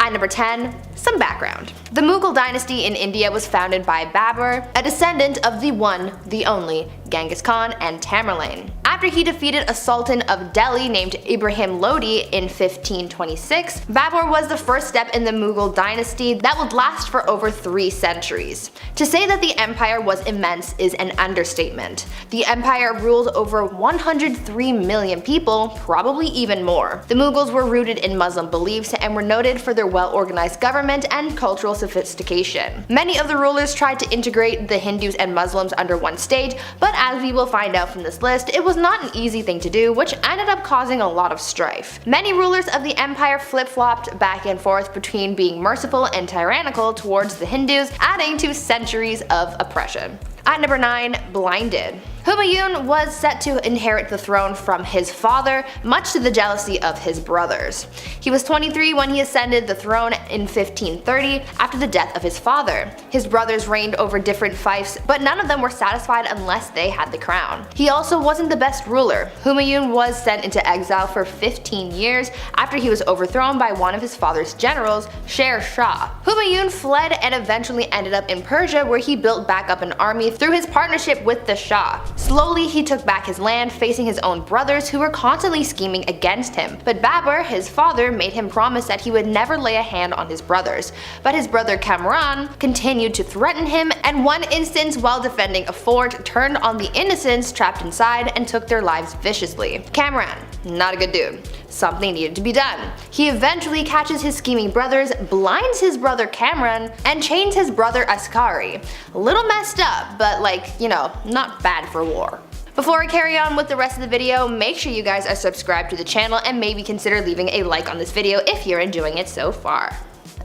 At number 10, some background. The Mughal dynasty in India was founded by Babur, a descendant of the one, the only, Genghis Khan and Tamerlane. After he defeated a sultan of Delhi named Ibrahim Lodi in 1526, Babur was the first step in the Mughal dynasty that would last for over 3 centuries. To say that the empire was immense is an understatement. The empire ruled over 103 million people, probably even more. The Mughals were rooted in Muslim beliefs and were noted for their well-organized government and cultural sophistication. Many of the rulers tried to integrate the Hindus and Muslims under one state, but as we will find out from this list, it was not an easy thing to do, which ended up causing a lot of strife. Many rulers of the empire flip-flopped back and forth between being merciful and tyrannical towards the Hindus, adding to centuries of oppression. At number 9, blinded. Humayun was set to inherit the throne from his father, much to the jealousy of his brothers. He was 23 when he ascended the throne in 1530 after the death of his father. His brothers reigned over different fiefs, but none of them were satisfied unless they had the crown. He also wasn't the best ruler. Humayun was sent into exile for 15 years after he was overthrown by one of his father's generals, Sher Shah. Humayun fled and eventually ended up in Persia, where he built back up an army through his partnership with the Shah. Slowly he took back his land, facing his own brothers who were constantly scheming against him. But Babur, his father, made him promise that he would never lay a hand on his brothers. But his brother Kamran continued to threaten him, and one instance while defending a fort turned on the innocents trapped inside and took their lives viciously. Kamran, not a good dude. Something needed to be done. He eventually catches his scheming brothers, blinds his brother Kamran, and chains his brother Askari. A little messed up, but not bad for war. Before I carry on with the rest of the video, make sure you guys are subscribed to the channel and maybe consider leaving a like on this video if you're enjoying it so far.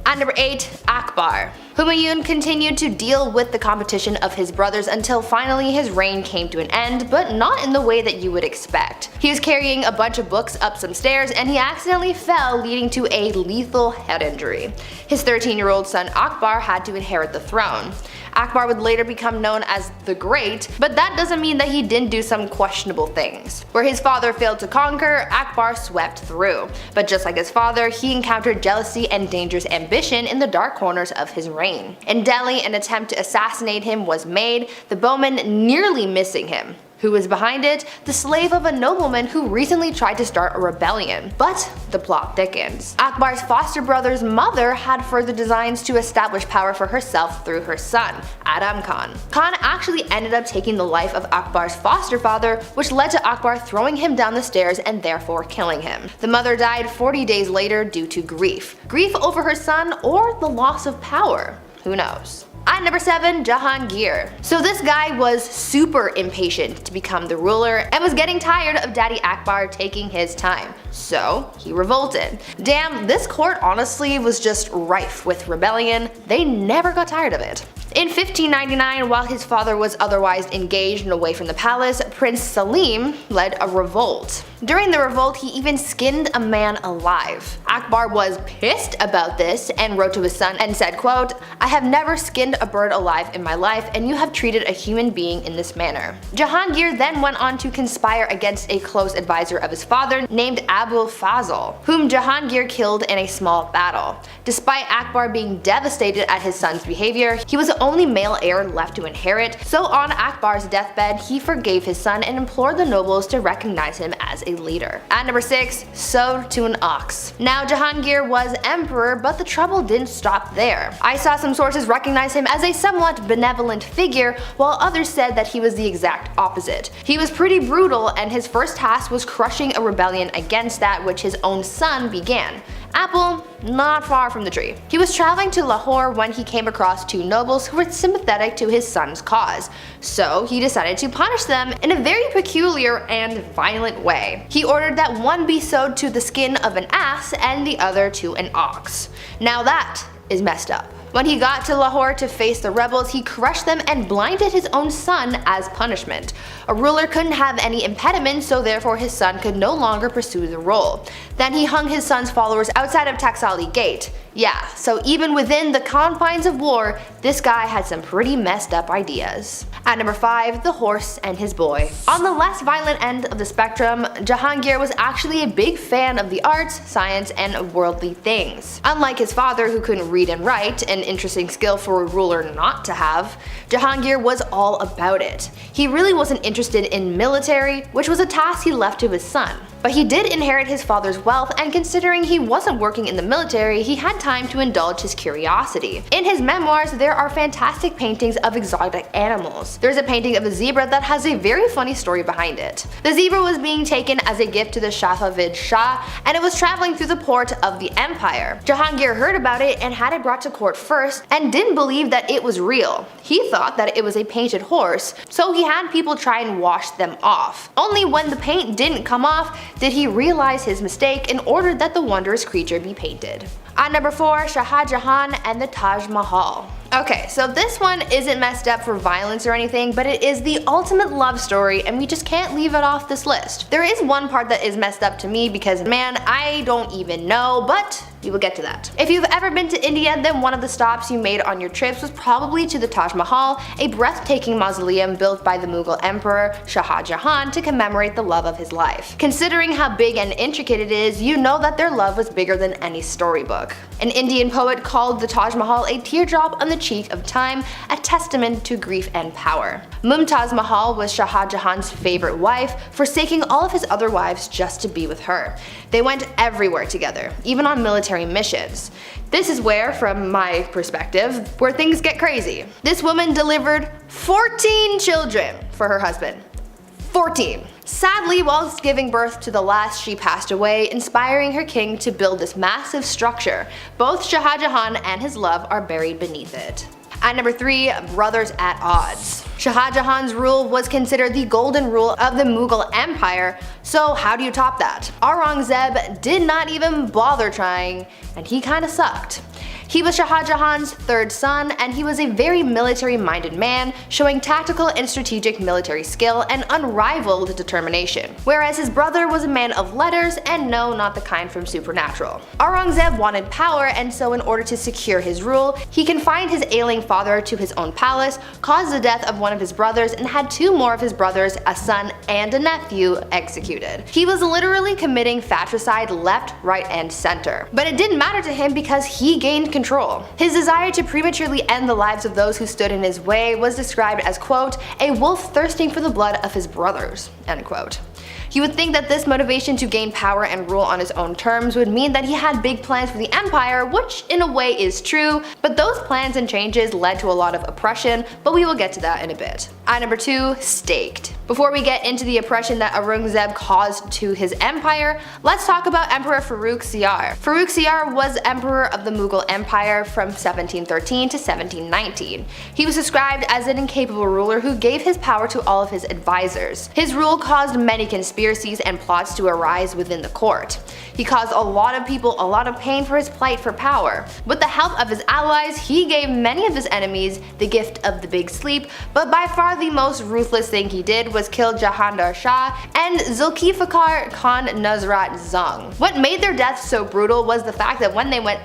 At number 8, Akbar. Humayun continued to deal with the competition of his brothers until finally his reign came to an end, but not in the way that you would expect. He was carrying a bunch of books up some stairs and he accidentally fell, leading to a lethal head injury. His 13-year-old son Akbar had to inherit the throne. Akbar would later become known as the Great, but that doesn't mean that he didn't do some questionable things. Where his father failed to conquer, Akbar swept through. But just like his father, he encountered jealousy and dangerous ambition in the dark corners of his reign. In Delhi, an attempt to assassinate him was made, the bowman nearly missing him. Who was behind it? The slave of a nobleman who recently tried to start a rebellion. But the plot thickens. Akbar's foster brother's mother had further designs to establish power for herself through her son, Adam Khan. Khan actually ended up taking the life of Akbar's foster father, which led to Akbar throwing him down the stairs and therefore killing him. The mother died 40 days later due to grief. Grief over her son or the loss of power? Who knows? At number 7, Jahangir. So this guy was super impatient to become the ruler and was getting tired of Daddy Akbar taking his time. So he revolted. Damn, this court honestly was just rife with rebellion. They never got tired of it. In 1599, while his father was otherwise engaged and away from the palace, Prince Salim led a revolt. During the revolt, he even skinned a man alive. Akbar was pissed about this and wrote to his son and said, quote, "I have never skinned a bird alive in my life, and you have treated a human being in this manner." Jahangir then went on to conspire against a close advisor of his father named Abul Fazl, whom Jahangir killed in a small battle. Despite Akbar being devastated at his son's behavior, he was the only male heir left to inherit, so on Akbar's deathbed he forgave his son and implored the nobles to recognize him as a leader. At number 6, sewed to an ox. Now Jahangir was emperor, but the trouble didn't stop there. I saw some sources recognize him as a somewhat benevolent figure, while others said that he was the exact opposite. He was pretty brutal, and his first task was crushing a rebellion against that which his own son began. Apple, not far from the tree. He was traveling to Lahore when he came across 2 nobles who were sympathetic to his son's cause, so he decided to punish them in a very peculiar and violent way. He ordered that one be sewed to the skin of an ass and the other to an ox. Now that is messed up. When he got to Lahore to face the rebels, he crushed them and blinded his own son as punishment. A ruler couldn't have any impediment, so therefore his son could no longer pursue the role. Then he hung his son's followers outside of Taxali Gate. Yeah, so even within the confines of war, this guy had some pretty messed up ideas. At number 5, the horse and his boy. On the less violent end of the spectrum, Jahangir was actually a big fan of the arts, science, and worldly things. Unlike his father, who couldn't read and write, an interesting skill for a ruler not to have, Jahangir was all about it. He really wasn't interested in military, which was a task he left to his son. But he did inherit his father's wealth, and considering he wasn't working in the military, he had time to indulge his curiosity. In his memoirs, there are fantastic paintings of exotic animals. There's a painting of a zebra that has a very funny story behind it. The zebra was being taken as a gift to the Safavid Shah, and it was traveling through the port of the empire. Jahangir heard about it and had it brought to court first, and didn't believe that it was real. He thought that it was a painted horse, so he had people try and wash them off. Only when the paint didn't come off did he realize his mistake and ordered that the wondrous creature be painted. At number 4, Shah Jahan and the Taj Mahal. Okay, so this one isn't messed up for violence or anything, but it is the ultimate love story, and we just can't leave it off this list. There is one part that is messed up to me because, man, I don't even know, but we will get to that. If you've ever been to India, then one of the stops you made on your trips was probably to the Taj Mahal, a breathtaking mausoleum built by the Mughal Emperor Shah Jahan to commemorate the love of his life. Considering how big and intricate it is, you know that their love was bigger than any storybook. An Indian poet called the Taj Mahal a teardrop on the cheek of time, a testament to grief and power. Mumtaz Mahal was Shah Jahan's favorite wife, forsaking all of his other wives just to be with her. They went everywhere together, even on military missions. This is where, from my perspective, where things get crazy. This woman delivered 14 children for her husband. 14. Sadly, whilst giving birth to the last, she passed away, inspiring her king to build this massive structure. Both Shah Jahan and his love are buried beneath it. At number 3, brothers at odds. Shah Jahan's rule was considered the golden rule of the Mughal Empire, so how do you top that? Aurangzeb did not even bother trying, and he kinda sucked. He was Shah Jahan's third son, and he was a very military-minded man, showing tactical and strategic military skill and unrivaled determination. Whereas his brother was a man of letters, and no, not the kind from Supernatural. Aurangzeb wanted power, and so in order to secure his rule, he confined his ailing father to his own palace, caused the death of one of his brothers, and had 2 more of his brothers, a son and a nephew, executed. He was literally committing fratricide left, right, and center. But it didn't matter to him because he gained control. His desire to prematurely end the lives of those who stood in his way was described as, quote, a wolf thirsting for the blood of his brothers, end quote. You would think that this motivation to gain power and rule on his own terms would mean that he had big plans for the empire, which in a way is true, but those plans and changes led to a lot of oppression, but we will get to that in a bit. At number 2, staked. Before we get into the oppression that Aurangzeb caused to his empire, let's talk about Emperor Farrukh Siyar. Farrukh Siyar was emperor of the Mughal Empire from 1713 to 1719. He was described as an incapable ruler who gave his power to all of his advisors. His rule caused many conspiracies and plots to arise within the court. He caused a lot of people a lot of pain for his plight for power. With the help of his allies, he gave many of his enemies the gift of the big sleep, but by far the most ruthless thing he did was kill Jahandar Shah and Zulfikar Khan Nusrat Jung. What made their deaths so brutal was the fact that when they went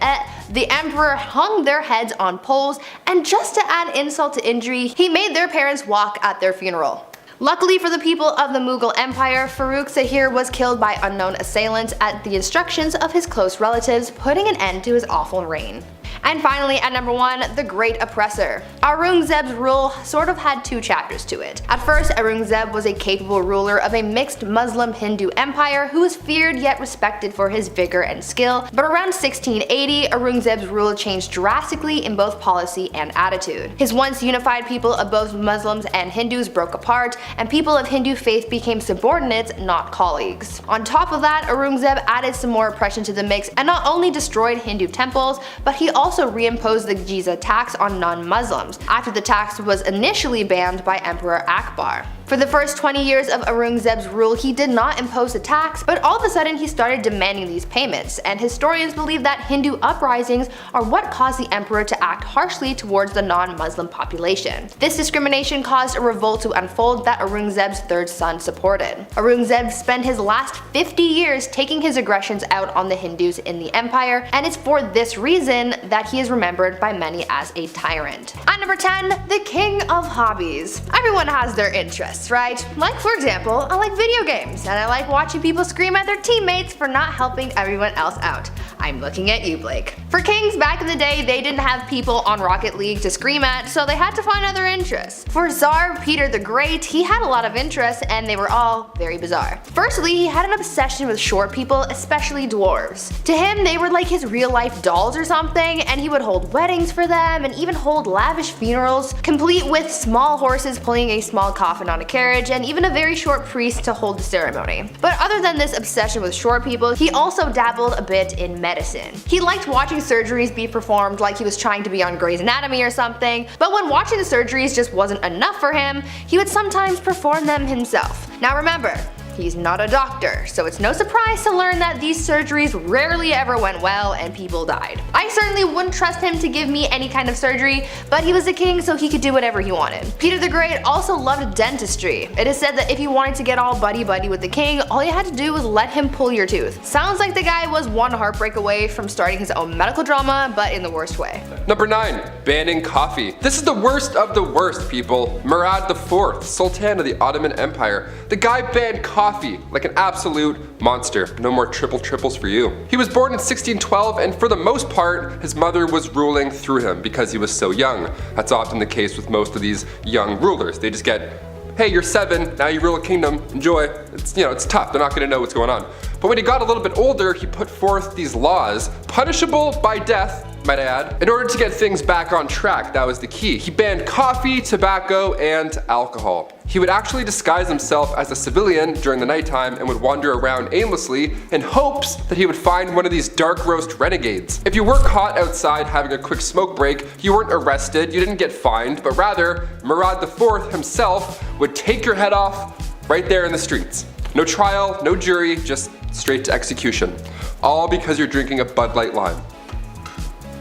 the emperor hung their heads on poles, and just to add insult to injury, he made their parents walk at their funeral. Luckily for the people of the Mughal Empire, Farrukh Siyar was killed by unknown assailants at the instructions of his close relatives, putting an end to his awful reign. And finally, at number 1, the Great Oppressor. Aurangzeb's rule sort of had 2 chapters to it. At first, Aurangzeb was a capable ruler of a mixed Muslim-Hindu empire who was feared yet respected for his vigor and skill, but around 1680, Aurangzeb's rule changed drastically in both policy and attitude. His once unified people of both Muslims and Hindus broke apart, and people of Hindu faith became subordinates, not colleagues. On top of that, Aurangzeb added some more oppression to the mix and not only destroyed Hindu temples, but he also reimposed the jizya tax on non-Muslims, after the tax was initially banned by Emperor Akbar. For the first 20 years of Aurangzeb's rule, he did not impose a tax, but all of a sudden he started demanding these payments, and historians believe that Hindu uprisings are what caused the emperor to act harshly towards the non-Muslim population. This discrimination caused a revolt to unfold that Aurangzeb's third son supported. Aurangzeb spent his last 50 years taking his aggressions out on the Hindus in the empire, and it's for this reason that he is remembered by many as a tyrant. At number 10, the king of hobbies. Everyone has their interests, right? Like, for example, I like video games, and I like watching people scream at their teammates for not helping everyone else out. I'm looking at you, Blake. For kings back in the day, they didn't have people on Rocket League to scream at, so they had to find other interests. For Tsar Peter the Great, he had a lot of interests, and they were all very bizarre. Firstly, he had an obsession with short people, especially dwarves. To him, they were like his real-life dolls or something, and he would hold weddings for them and even hold lavish funerals, complete with small horses pulling a small coffin on a carriage, and even a very short priest to hold the ceremony. But other than this obsession with short people, he also dabbled a bit in medicine. He liked watching surgeries be performed like he was trying to be on Grey's Anatomy or something, but when watching the surgeries just wasn't enough for him, he would sometimes perform them himself. Now remember, he's not a doctor, so it's no surprise to learn that these surgeries rarely ever went well and people died. I certainly wouldn't trust him to give me any kind of surgery, but he was a king so he could do whatever he wanted. Peter the Great also loved dentistry. It is said that if you wanted to get all buddy-buddy with the king, all you had to do was let him pull your tooth. Sounds like the guy was one heartbreak away from starting his own medical drama, but in the worst way. Number 9. Banning coffee. This is the worst of the worst, people. Murad IV, Sultan of the Ottoman Empire. The guy banned coffee like an absolute monster. No more triples for you. He was born in 1612, and for the most part, his mother was ruling through him because he was so young. That's often the case with most of these young rulers. They just get, hey, you're 7, now you rule a kingdom, enjoy. It's tough, they're not gonna know what's going on. But when he got a little bit older, he put forth these laws, punishable by death, might I add, in order to get things back on track. That was the key. He banned coffee, tobacco, and alcohol. He would actually disguise himself as a civilian during the nighttime and would wander around aimlessly in hopes that he would find one of these dark roast renegades. If you were caught outside having a quick smoke break, you weren't arrested, you didn't get fined, but rather, Murad IV himself would take your head off right there in the streets. No trial, no jury, just straight to execution. All because you're drinking a Bud Light Lime.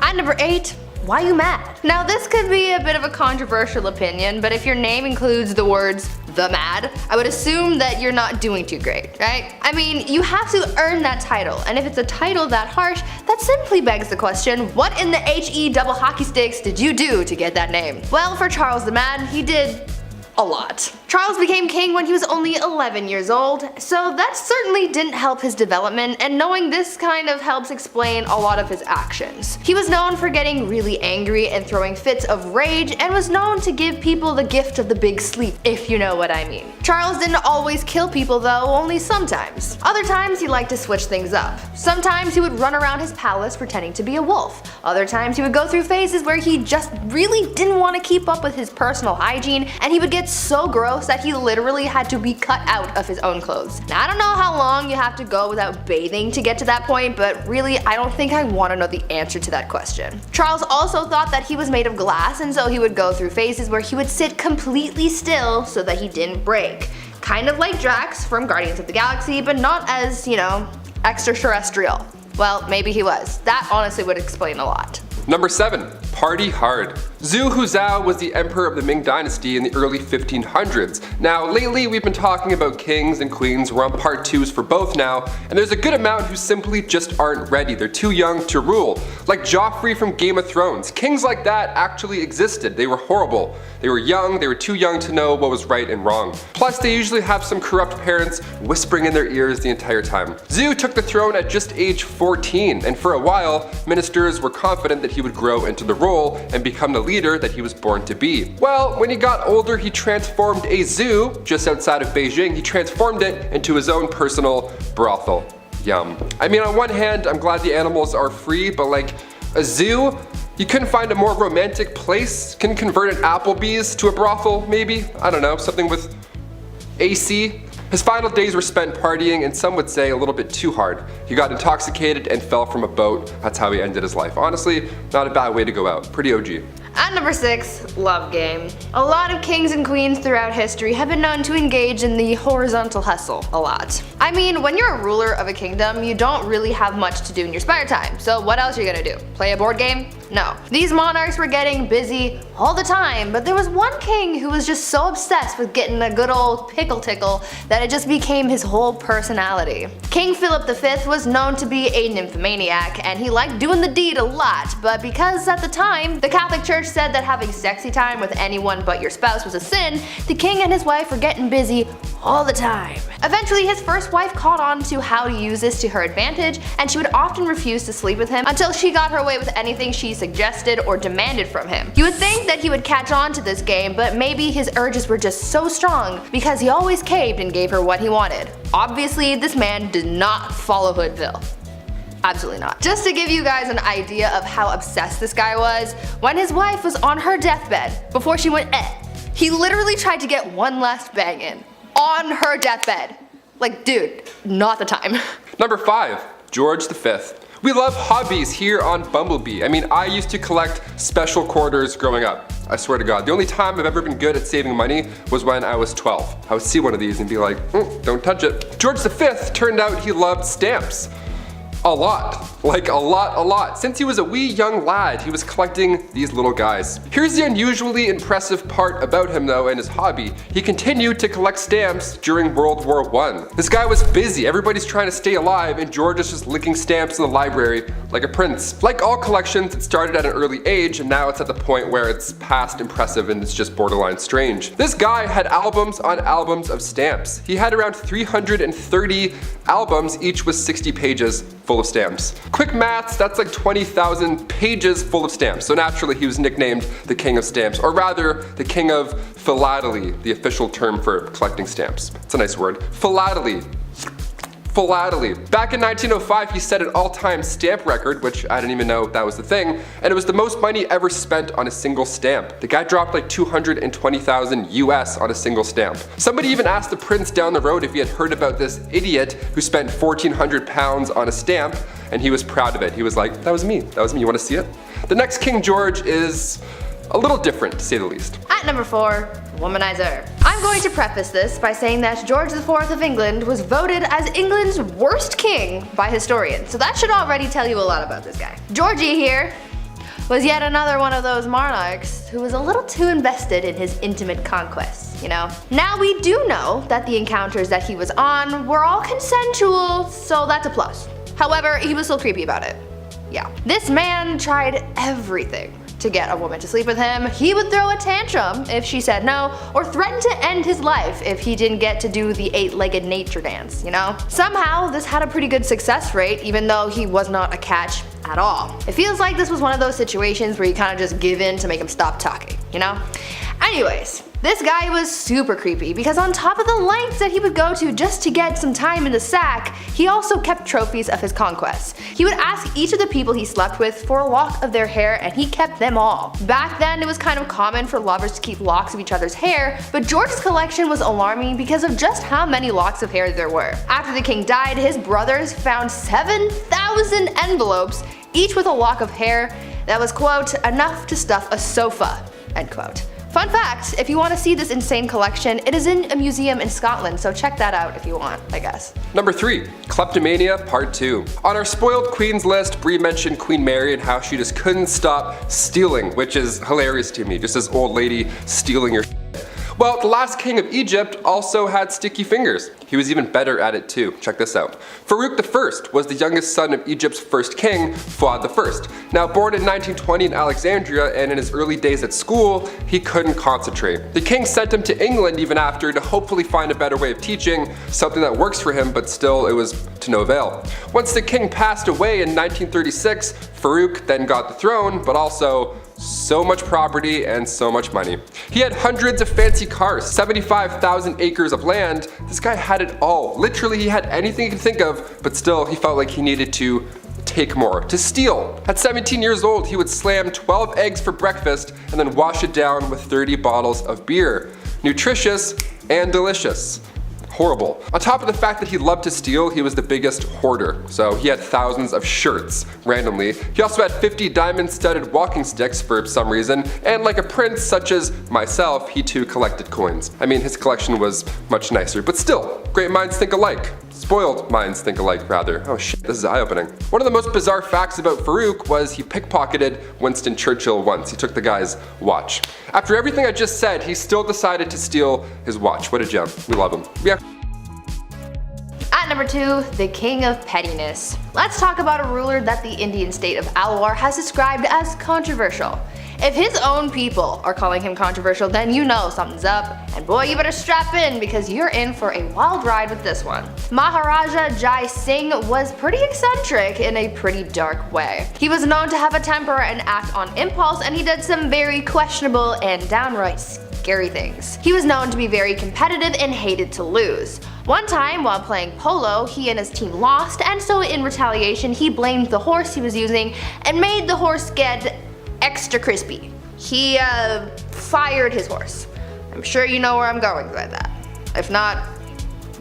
At number 8, why you mad? Now this could be a bit of a controversial opinion, but if your name includes the words the mad, I would assume that you're not doing too great, right? I mean, you have to earn that title, and if it's a title that harsh, that simply begs the question, what in the HE double hockey sticks did you do to get that name? Well, for Charles the Mad, he did a lot. Charles became king when he was only 11 years old, so that certainly didn't help his development, and knowing this kind of helps explain a lot of his actions. He was known for getting really angry and throwing fits of rage, and was known to give people the gift of the big sleep, if you know what I mean. Charles didn't always kill people though, only sometimes. Other times he liked to switch things up. Sometimes he would run around his palace pretending to be a wolf. Other times he would go through phases where he just really didn't want to keep up with his personal hygiene, and he would get so gross that he literally had to be cut out of his own clothes. Now I don't know how long you have to go without bathing to get to that point, but really I don't think I want to know the answer to that question. Charles also thought that he was made of glass, and so he would go through phases where he would sit completely still so that he didn't break. Kind of like Drax from Guardians of the Galaxy, but not as, extraterrestrial. Well, maybe he was. That honestly would explain a lot. Number 7. Party hard. Zhu Huzhou was the emperor of the Ming Dynasty in the early 1500s. Now, lately we've been talking about kings and queens. We're on part 2s for both now, and there's a good amount who simply just aren't ready. They're too young to rule. Like Joffrey from Game of Thrones. Kings like that actually existed. They were horrible. They were young, they were too young to know what was right and wrong. Plus, they usually have some corrupt parents whispering in their ears the entire time. Zhu took the throne at just age 14, and for a while, ministers were confident that he would grow into the role and become the leader that he was born to be. Well, when he got older, he transformed a zoo just outside of Beijing. He transformed it into his own personal brothel. Yum. I mean, on one hand, I'm glad the animals are free, but like a zoo? You couldn't find a more romantic place? Can convert an Applebee's to a brothel, maybe? I don't know, something with AC? His final days were spent partying, and some would say a little bit too hard. He got intoxicated and fell from a boat. That's how he ended his life. Honestly, not a bad way to go out. Pretty OG. At number 6, love game. A lot of kings and queens throughout history have been known to engage in the horizontal hustle a lot. I mean, when you're a ruler of a kingdom, you don't really have much to do in your spare time, so what else are you gonna do? Play a board game? No. These monarchs were getting busy all the time, but there was one king who was just so obsessed with getting a good old pickle tickle that it just became his whole personality. King Philip V was known to be a nymphomaniac, and he liked doing the deed a lot, but because at the time, the Catholic Church said that having sexy time with anyone but your spouse was a sin, the king and his wife were getting busy all the time. Eventually, his first wife caught on to how to use this to her advantage, and she would often refuse to sleep with him until she got her way with anything she suggested or demanded from him. You would think that he would catch on to this game, but maybe his urges were just so strong because he always caved and gave her what he wanted. Obviously, this man did not follow Hoodville. Absolutely not. Just to give you guys an idea of how obsessed this guy was, when his wife was on her deathbed, before she went he literally tried to get one last bang in. On her deathbed. Like, dude, not the time. Number 5, George V. We love hobbies here on Bumblebee. I mean, I used to collect special quarters growing up. I swear to God, the only time I've ever been good at saving money was when I was 12. I would see one of these and be like, don't touch it. George V turned out he loved stamps. A lot. Like a lot. Since he was a wee young lad, he was collecting these little guys. Here's the unusually impressive part about him though and his hobby. He continued to collect stamps during World War I. This guy was busy, everybody's trying to stay alive, and George is just licking stamps in the library like a prince. Like all collections, it started at an early age, and now it's at the point where it's past impressive and it's just borderline strange. This guy had albums on albums of stamps. He had around 330 albums, each with 60 pages full of stamps. Quick maths, that's like 20,000 pages full of stamps. So naturally he was nicknamed the King of Stamps, or rather the King of Philately, the official term for collecting stamps. It's a nice word. Philately. Back in 1905, he set an all-time stamp record, which I didn't even know that was the thing, and it was the most money ever spent on a single stamp. The guy dropped like 220,000 US on a single stamp. Somebody even asked the prince down the road if he had heard about this idiot who spent 1,400 pounds on a stamp, and he was proud of it. He was like, that was me, you wanna see it? The next King George is a little different, to say the least. At number 4, womanizer. I'm going to preface this by saying that George IV of England was voted as England's worst king by historians, so that should already tell you a lot about this guy. Georgie here was yet another one of those monarchs who was a little too invested in his intimate conquests, you know? Now we do know that the encounters that he was on were all consensual, so that's a plus. However, he was still creepy about it. Yeah. This man tried everything to get a woman to sleep with him. He would throw a tantrum if she said no, or threaten to end his life if he didn't get to do the 8-legged nature dance, you know? Somehow, this had a pretty good success rate, even though he was not a catch at all. It feels like this was one of those situations where you kind of just give in to make him stop talking, you know? Anyways, this guy was super creepy because on top of the lengths that he would go to just to get some time in the sack, he also kept trophies of his conquests. He would ask each of the people he slept with for a lock of their hair, and he kept them all. Back then, it was kind of common for lovers to keep locks of each other's hair, but George's collection was alarming because of just how many locks of hair there were. After the king died, his brothers found 7,000 envelopes, each with a lock of hair that was, quote, enough to stuff a sofa, end quote. Fun fact, if you want to see this insane collection, it is in a museum in Scotland, so check that out if you want, I guess. Number 3, Kleptomania Part 2. On our spoiled queens list, Brie mentioned Queen Mary and how she just couldn't stop stealing, which is hilarious to me, just this old lady stealing your shit. Well, the last king of Egypt also had sticky fingers. He was even better at it too. Check this out. Farouk I was the youngest son of Egypt's first king, Fuad I. Now born in 1920 in Alexandria, and in his early days at school, he couldn't concentrate. The king sent him to England even after to hopefully find a better way of teaching, something that works for him, but still it was to no avail. Once the king passed away in 1936, Farouk then got the throne, but also so much property and so much money. He had hundreds of fancy cars, 75,000 acres of land. This guy had it all. Literally, he had anything he could think of, but still he felt like he needed to take more, to steal. At 17 years old, he would slam 12 eggs for breakfast and then wash it down with 30 bottles of beer. Nutritious and delicious. Horrible. On top of the fact that he loved to steal, he was the biggest hoarder. So he had thousands of shirts, randomly. He also had 50 diamond-studded walking sticks for some reason, and like a prince such as myself, he too collected coins. I mean, his collection was much nicer, but still, great minds think alike. Spoiled minds think alike, rather. Oh shit, this is eye-opening. One of the most bizarre facts about Farouk was he pickpocketed Winston Churchill once. He took the guy's watch. After everything I just said, he still decided to steal his watch. What a gem. We love him. Yeah. At number 2, the king of pettiness. Let's talk about a ruler that the Indian state of Alwar has described as controversial. If his own people are calling him controversial, then you know something's up, and boy, you better strap in because you're in for a wild ride with this one. Maharaja Jai Singh was pretty eccentric in a pretty dark way. He was known to have a temper and act on impulse, and he did some very questionable and downright scary things. He was known to be very competitive and hated to lose. One time while playing polo, he and his team lost, and so in retaliation he blamed the horse he was using and made the horse get extra crispy. He fired his horse. I'm sure you know where I'm going with that. If not,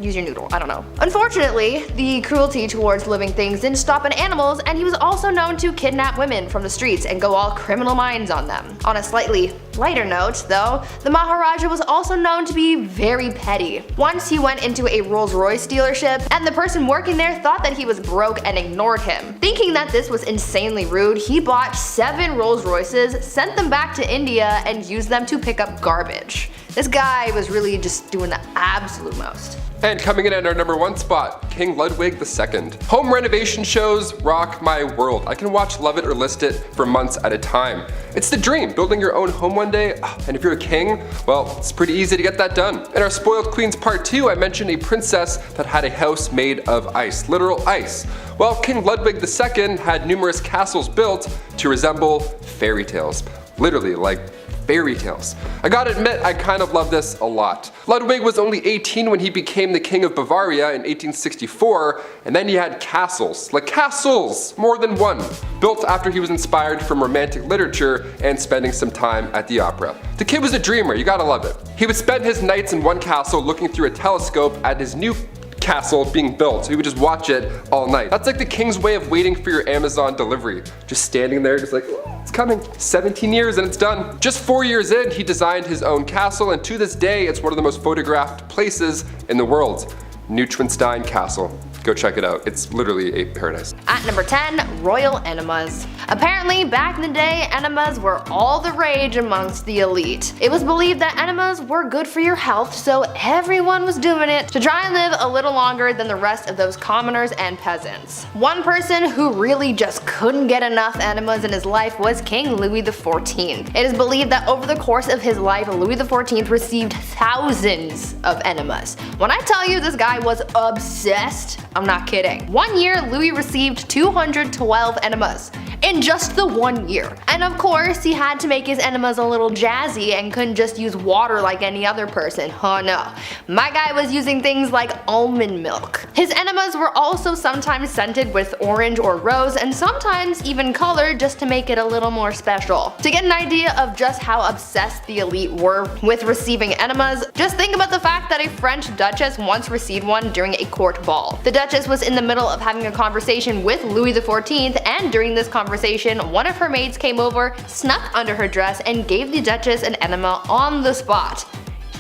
use your noodle, I don't know. Unfortunately, the cruelty towards living things didn't stop at animals, and he was also known to kidnap women from the streets and go all criminal minds on them. On a slightly lighter note, though, the Maharaja was also known to be very petty. Once he went into a Rolls-Royce dealership, and the person working there thought that he was broke and ignored him. Thinking that this was insanely rude, he bought 7 Rolls-Royces, sent them back to India, and used them to pick up garbage. This guy was really just doing the absolute most. And coming in at our number 1 spot, King Ludwig II. Home renovation shows rock my world. I can watch Love It or List It for months at a time. It's the dream, building your own home one day, and if you're a king, well, it's pretty easy to get that done. In our Spoiled Queens Part 2, I mentioned a princess that had a house made of ice, literal ice. Well, King Ludwig II had numerous castles built to resemble fairy tales. Literally, like fairy tales. I gotta admit, I kind of love this a lot. Ludwig was only 18 when he became the King of Bavaria in 1864, and then he had castles, like castles, more than one, built after he was inspired from romantic literature and spending some time at the opera. The kid was a dreamer, you gotta love it. He would spend his nights in one castle looking through a telescope at his new castle being built, so he would just watch it all night. That's like the king's way of waiting for your Amazon delivery. Just standing there, just like, oh, it's coming. 17 years and it's done. Just 4 years in, he designed his own castle, and to this day, it's one of the most photographed places in the world. Neuschwanstein Castle. Go check it out. It's literally a paradise. At number 10, royal enemas. Apparently, back in the day, enemas were all the rage amongst the elite. It was believed that enemas were good for your health, so everyone was doing it to try and live a little longer than the rest of those commoners and peasants. One person who really just couldn't get enough enemas in his life was King Louis XIV. It is believed that over the course of his life, Louis XIV received thousands of enemas. When I tell you this guy was obsessed, I'm not kidding. One year, Louis received 212 enemas in just the 1 year. And of course, he had to make his enemas a little jazzy and couldn't just use water like any other person. Oh no. My guy was using things like almond milk. His enemas were also sometimes scented with orange or rose, and sometimes even colored just to make it a little more special. To get an idea of just how obsessed the elite were with receiving enemas, just think about the fact that a French duchess once received one during a court ball. The duchess was in the middle of having a conversation with Louis XIV, and during this conversation, one of her maids came over, snuck under her dress, and gave the duchess an enema on the spot.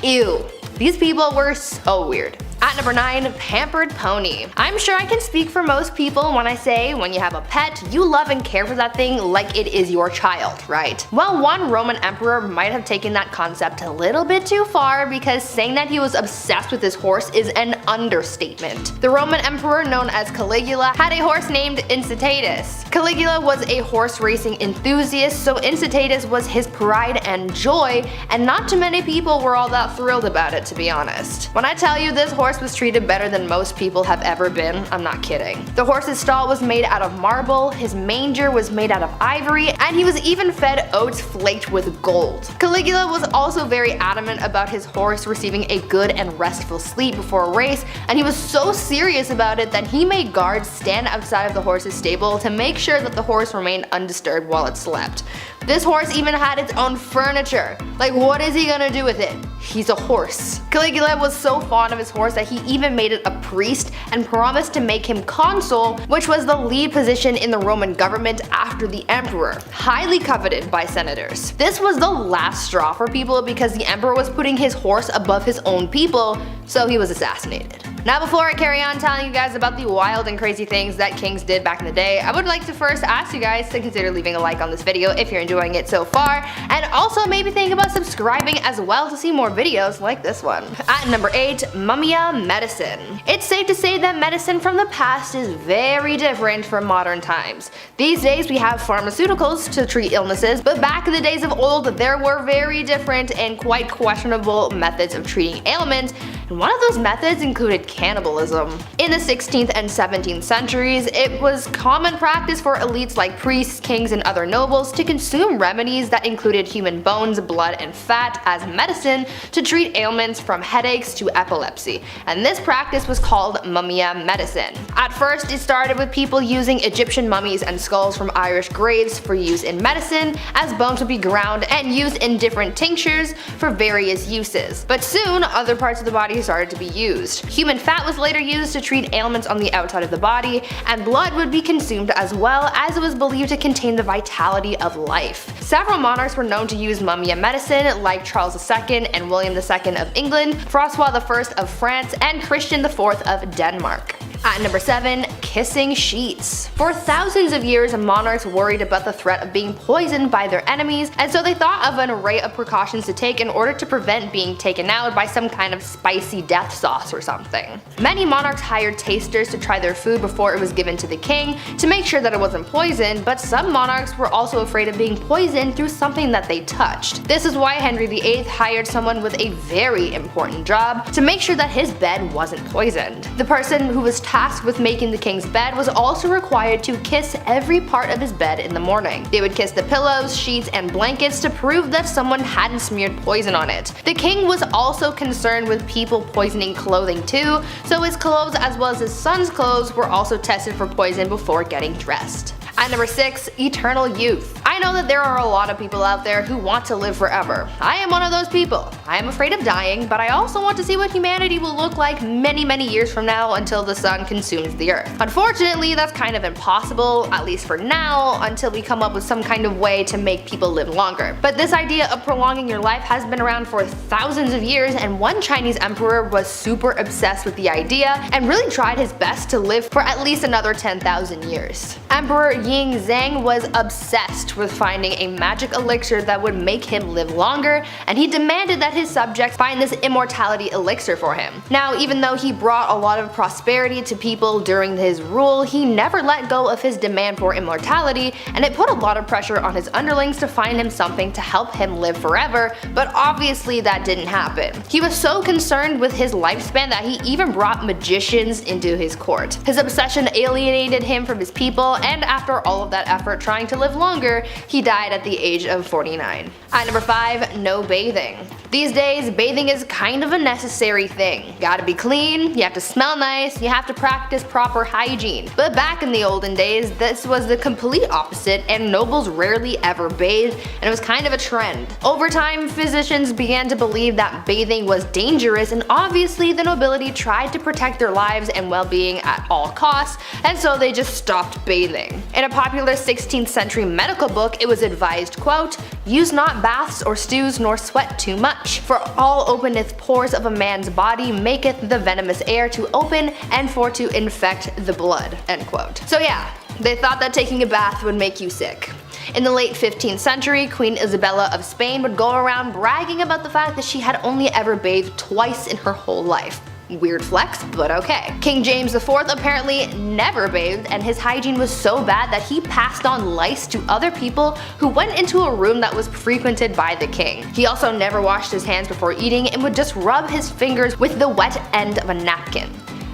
Ew. These people were so weird. At number 9, pampered pony. I'm sure I can speak for most people when I say when you have a pet, you love and care for that thing like it is your child, right? Well, one Roman emperor might have taken that concept a little bit too far, because saying that he was obsessed with his horse is an understatement. The Roman emperor known as Caligula had a horse named Incitatus. Caligula was a horse racing enthusiast, so Incitatus was his pride and joy, and not too many people were all that thrilled about it, to be honest. When I tell you this horse was treated better than most people have ever been, I'm not kidding. The horse's stall was made out of marble, his manger was made out of ivory, and he was even fed oats flaked with gold. Caligula was also very adamant about his horse receiving a good and restful sleep before a race, and he was so serious about it that he made guards stand outside of the horse's stable to make sure that the horse remained undisturbed while it slept. This horse even had its own furniture. Like, what is he gonna do with it? He's a horse. Caligula was so fond of his horse that he even made it a priest and promised to make him consul, which was the lead position in the Roman government after the emperor, highly coveted by senators. This was the last straw for people because the emperor was putting his horse above his own people, so he was assassinated. Now, before I carry on telling you guys about the wild and crazy things that kings did back in the day, I would like to first ask you guys to consider leaving a like on this video if you're enjoying it so far, and also maybe think about subscribing as well to see more videos like this one. At number 8, Mumia medicine. It's safe to say that medicine from the past is very different from modern times. These days we have pharmaceuticals to treat illnesses, but back in the days of old there were very different and quite questionable methods of treating ailments, and one of those methods included cannibalism. In the 16th and 17th centuries, it was common practice for elites like priests, kings, and other nobles to consume remedies that included human bones, blood, and fat as medicine to treat ailments from headaches to epilepsy, and this practice was called Mumia medicine. At first, it started with people using Egyptian mummies and skulls from Irish graves for use in medicine, as bones would be ground and used in different tinctures for various uses. But soon, other parts of the body started to be used. Human fat was later used to treat ailments on the outside of the body, and blood would be consumed as well, as it was believed to contain the vitality of life. Several monarchs were known to use Mumia medicine, like Charles II and William II of England, Francois I of France, and Christian IV of Denmark. At number 7, kissing sheets. For thousands of years, monarchs worried about the threat of being poisoned by their enemies, and so they thought of an array of precautions to take in order to prevent being taken out by some kind of spicy death sauce or something. Many monarchs hired tasters to try their food before it was given to the king to make sure that it wasn't poisoned, but some monarchs were also afraid of being poisoned through something that they touched. This is why Henry VIII hired someone with a very important job to make sure that his bed wasn't poisoned. The person who was tasked with making the king's bed was also required to kiss every part of his bed in the morning. They would kiss the pillows, sheets, and blankets to prove that someone hadn't smeared poison on it. The king was also concerned with people poisoning clothing too, so his clothes as well as his son's clothes were also tested for poison before getting dressed. At number 6, eternal youth. I know that there are a lot of people out there who want to live forever. I am one of those people. I am afraid of dying, but I also want to see what humanity will look like many years from now until the sun consumes the earth. Unfortunately, that's kind of impossible, at least for now, until we come up with some kind of way to make people live longer. But this idea of prolonging your life has been around for thousands of years, and one Chinese emperor was super obsessed with the idea and really tried his best to live for at least another 10,000 years. Emperor Ying Zhang was obsessed with finding a magic elixir that would make him live longer, and he demanded that his subjects find this immortality elixir for him. Now, even though he brought a lot of prosperity to people during his rule, he never let go of his demand for immortality, and it put a lot of pressure on his underlings to find him something to help him live forever, but obviously that didn't happen. He was so concerned with his lifespan that he even brought magicians into his court. His obsession alienated him from his people, and after all of that effort trying to live longer, he died at the age of 49. At number 5, no bathing. These days, bathing is kind of a necessary thing. You gotta be clean, you have to smell nice, you have to practice proper hygiene. But back in the olden days, this was the complete opposite, and nobles rarely ever bathed, and it was kind of a trend. Over time, physicians began to believe that bathing was dangerous, and obviously the nobility tried to protect their lives and well-being at all costs, and so they just stopped bathing. In a popular 16th century medical book, it was advised, quote, "Use not baths or stews nor sweat too much, for all openeth pores of a man's body maketh the venomous air to open and for to infect the blood," end quote. So yeah, they thought that taking a bath would make you sick. In the late 15th century, Queen Isabella of Spain would go around bragging about the fact that she had only ever bathed twice in her whole life. Weird flex, but okay. King James IV apparently never bathed, and his hygiene was so bad that he passed on lice to other people who went into a room that was frequented by the king. He also never washed his hands before eating and would just rub his fingers with the wet end of a napkin.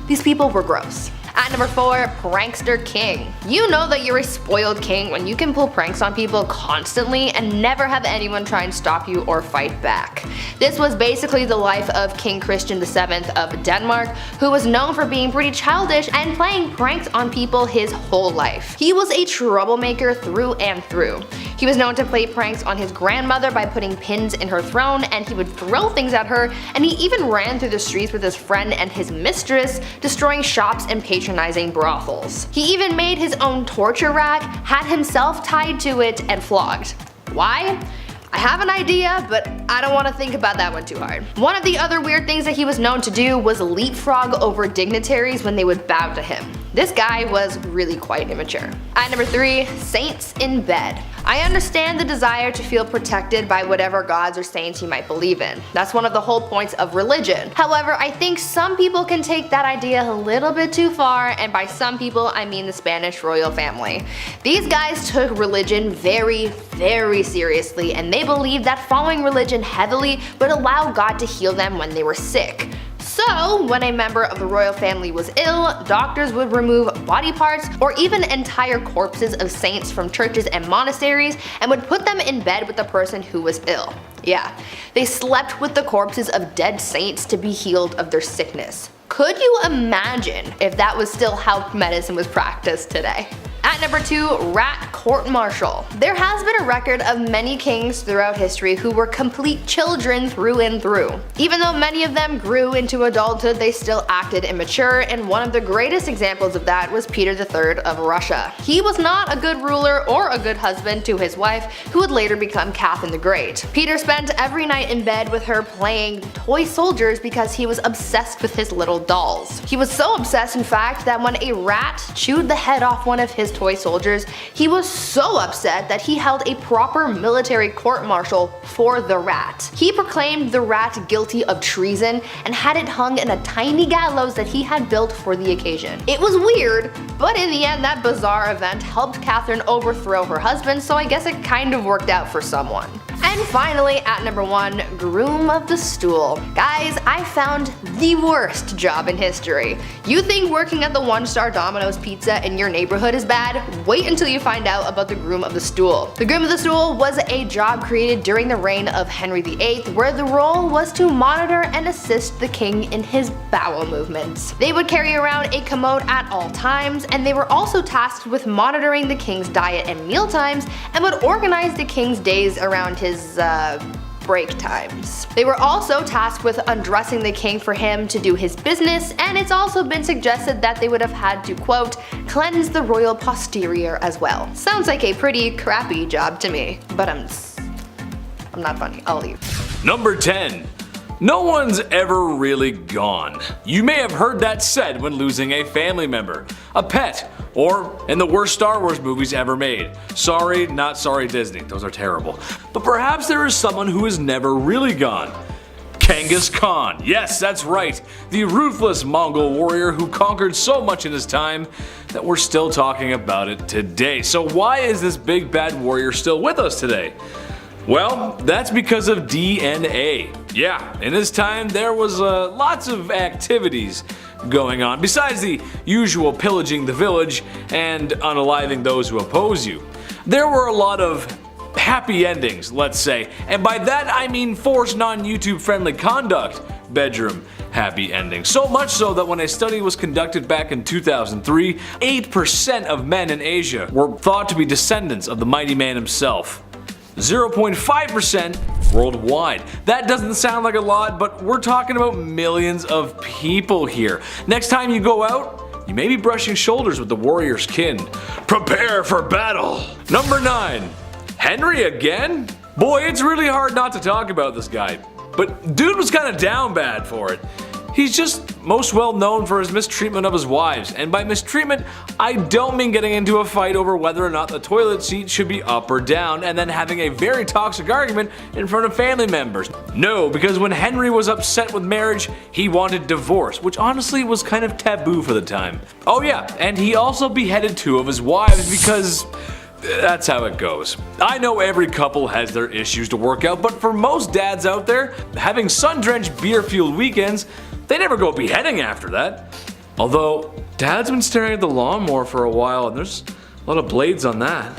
These people were gross. At number 4, prankster king. You know that you're a spoiled king when you can pull pranks on people constantly and never have anyone try and stop you or fight back. This was basically the life of King Christian VII of Denmark, who was known for being pretty childish and playing pranks on people his whole life. He was a troublemaker through and through. He was known to play pranks on his grandmother by putting pins in her throne, and he would throw things at her, and he even ran through the streets with his friend and his mistress, destroying shops and patronizing brothels. He even made his own torture rack, had himself tied to it, and flogged. Why? I have an idea, but I don't want to think about that one too hard. One of the other weird things that he was known to do was leapfrog over dignitaries when they would bow to him. This guy was really quite immature. At number 3, saints in bed. I understand the desire to feel protected by whatever gods or saints you might believe in. That's one of the whole points of religion. However, I think some people can take that idea a little bit too far, and by some people I mean the Spanish royal family. These guys took religion very seriously, and they believed that following religion heavily would allow God to heal them when they were sick. So, when a member of the royal family was ill, doctors would remove body parts or even entire corpses of saints from churches and monasteries and would put them in bed with the person who was ill. Yeah, they slept with the corpses of dead saints to be healed of their sickness. Could you imagine if that was still how medicine was practiced today? At number 2, rat court-martial. There has been a record of many kings throughout history who were complete children through and through. Even though many of them grew into adulthood, they still acted immature, and one of the greatest examples of that was Peter III of Russia. He was not a good ruler or a good husband to his wife, who would later become Catherine the Great. Peter spent every night in bed with her playing toy soldiers because he was obsessed with his little dolls. He was so obsessed, in fact, that when a rat chewed the head off one of his toy soldiers, he was so upset that he held a proper military court-martial for the rat. He proclaimed the rat guilty of treason and had it hung in a tiny gallows that he had built for the occasion. It was weird, but in the end that bizarre event helped Catherine overthrow her husband, so I guess it kind of worked out for someone. And finally, at number 1, groom of the stool. Guys, I found the worst job in history. You think working at the 1-star Domino's pizza in your neighborhood is bad? Wait until you find out about the groom of the stool. The groom of the stool was a job created during the reign of Henry VIII, where the role was to monitor and assist the king in his bowel movements. They would carry around a commode at all times, and they were also tasked with monitoring the king's diet and meal times, and would organize the king's days around his break times. They were also tasked with undressing the king for him to do his business, and it's also been suggested that they would have had to, quote, cleanse the royal posterior as well. Sounds like a pretty crappy job to me, but I'm not funny. I'll leave. Number 10. No one's ever really gone. You may have heard that said when losing a family member, a pet, or in the worst Star Wars movies ever made. Sorry, not sorry Disney, those are terrible. But perhaps there is someone who is never really gone. Genghis Khan. Yes, that's right. The ruthless Mongol warrior who conquered so much in his time that we're still talking about it today. So why is this big bad warrior still with us today? Well, that's because of DNA. Yeah, in his time there was lots of activities going on, besides the usual pillaging the village and unaliving those who oppose you. There were a lot of happy endings, let's say, and by that I mean forced non-YouTube friendly conduct bedroom happy endings. So much so that when a study was conducted back in 2003, 8% of men in Asia were thought to be descendants of the mighty man himself. 0.5% worldwide. That doesn't sound like a lot, but we're talking about millions of people here. Next time you go out, you may be brushing shoulders with the warrior's kin. Prepare for battle! Number 9. Henry again? Boy, it's really hard not to talk about this guy. But dude was kinda down bad for it. He's just most well known for his mistreatment of his wives, and by mistreatment, I don't mean getting into a fight over whether or not the toilet seat should be up or down and then having a very toxic argument in front of family members. No, because when Henry was upset with marriage, he wanted divorce, which honestly was kind of taboo for the time. Oh yeah, and he also beheaded 2 of his wives because that's how it goes. I know every couple has their issues to work out, but for most dads out there, having sun-drenched beer-fueled weekends, they never go beheading after that. Although, Dad's been staring at the lawnmower for a while and there's a lot of blades on that.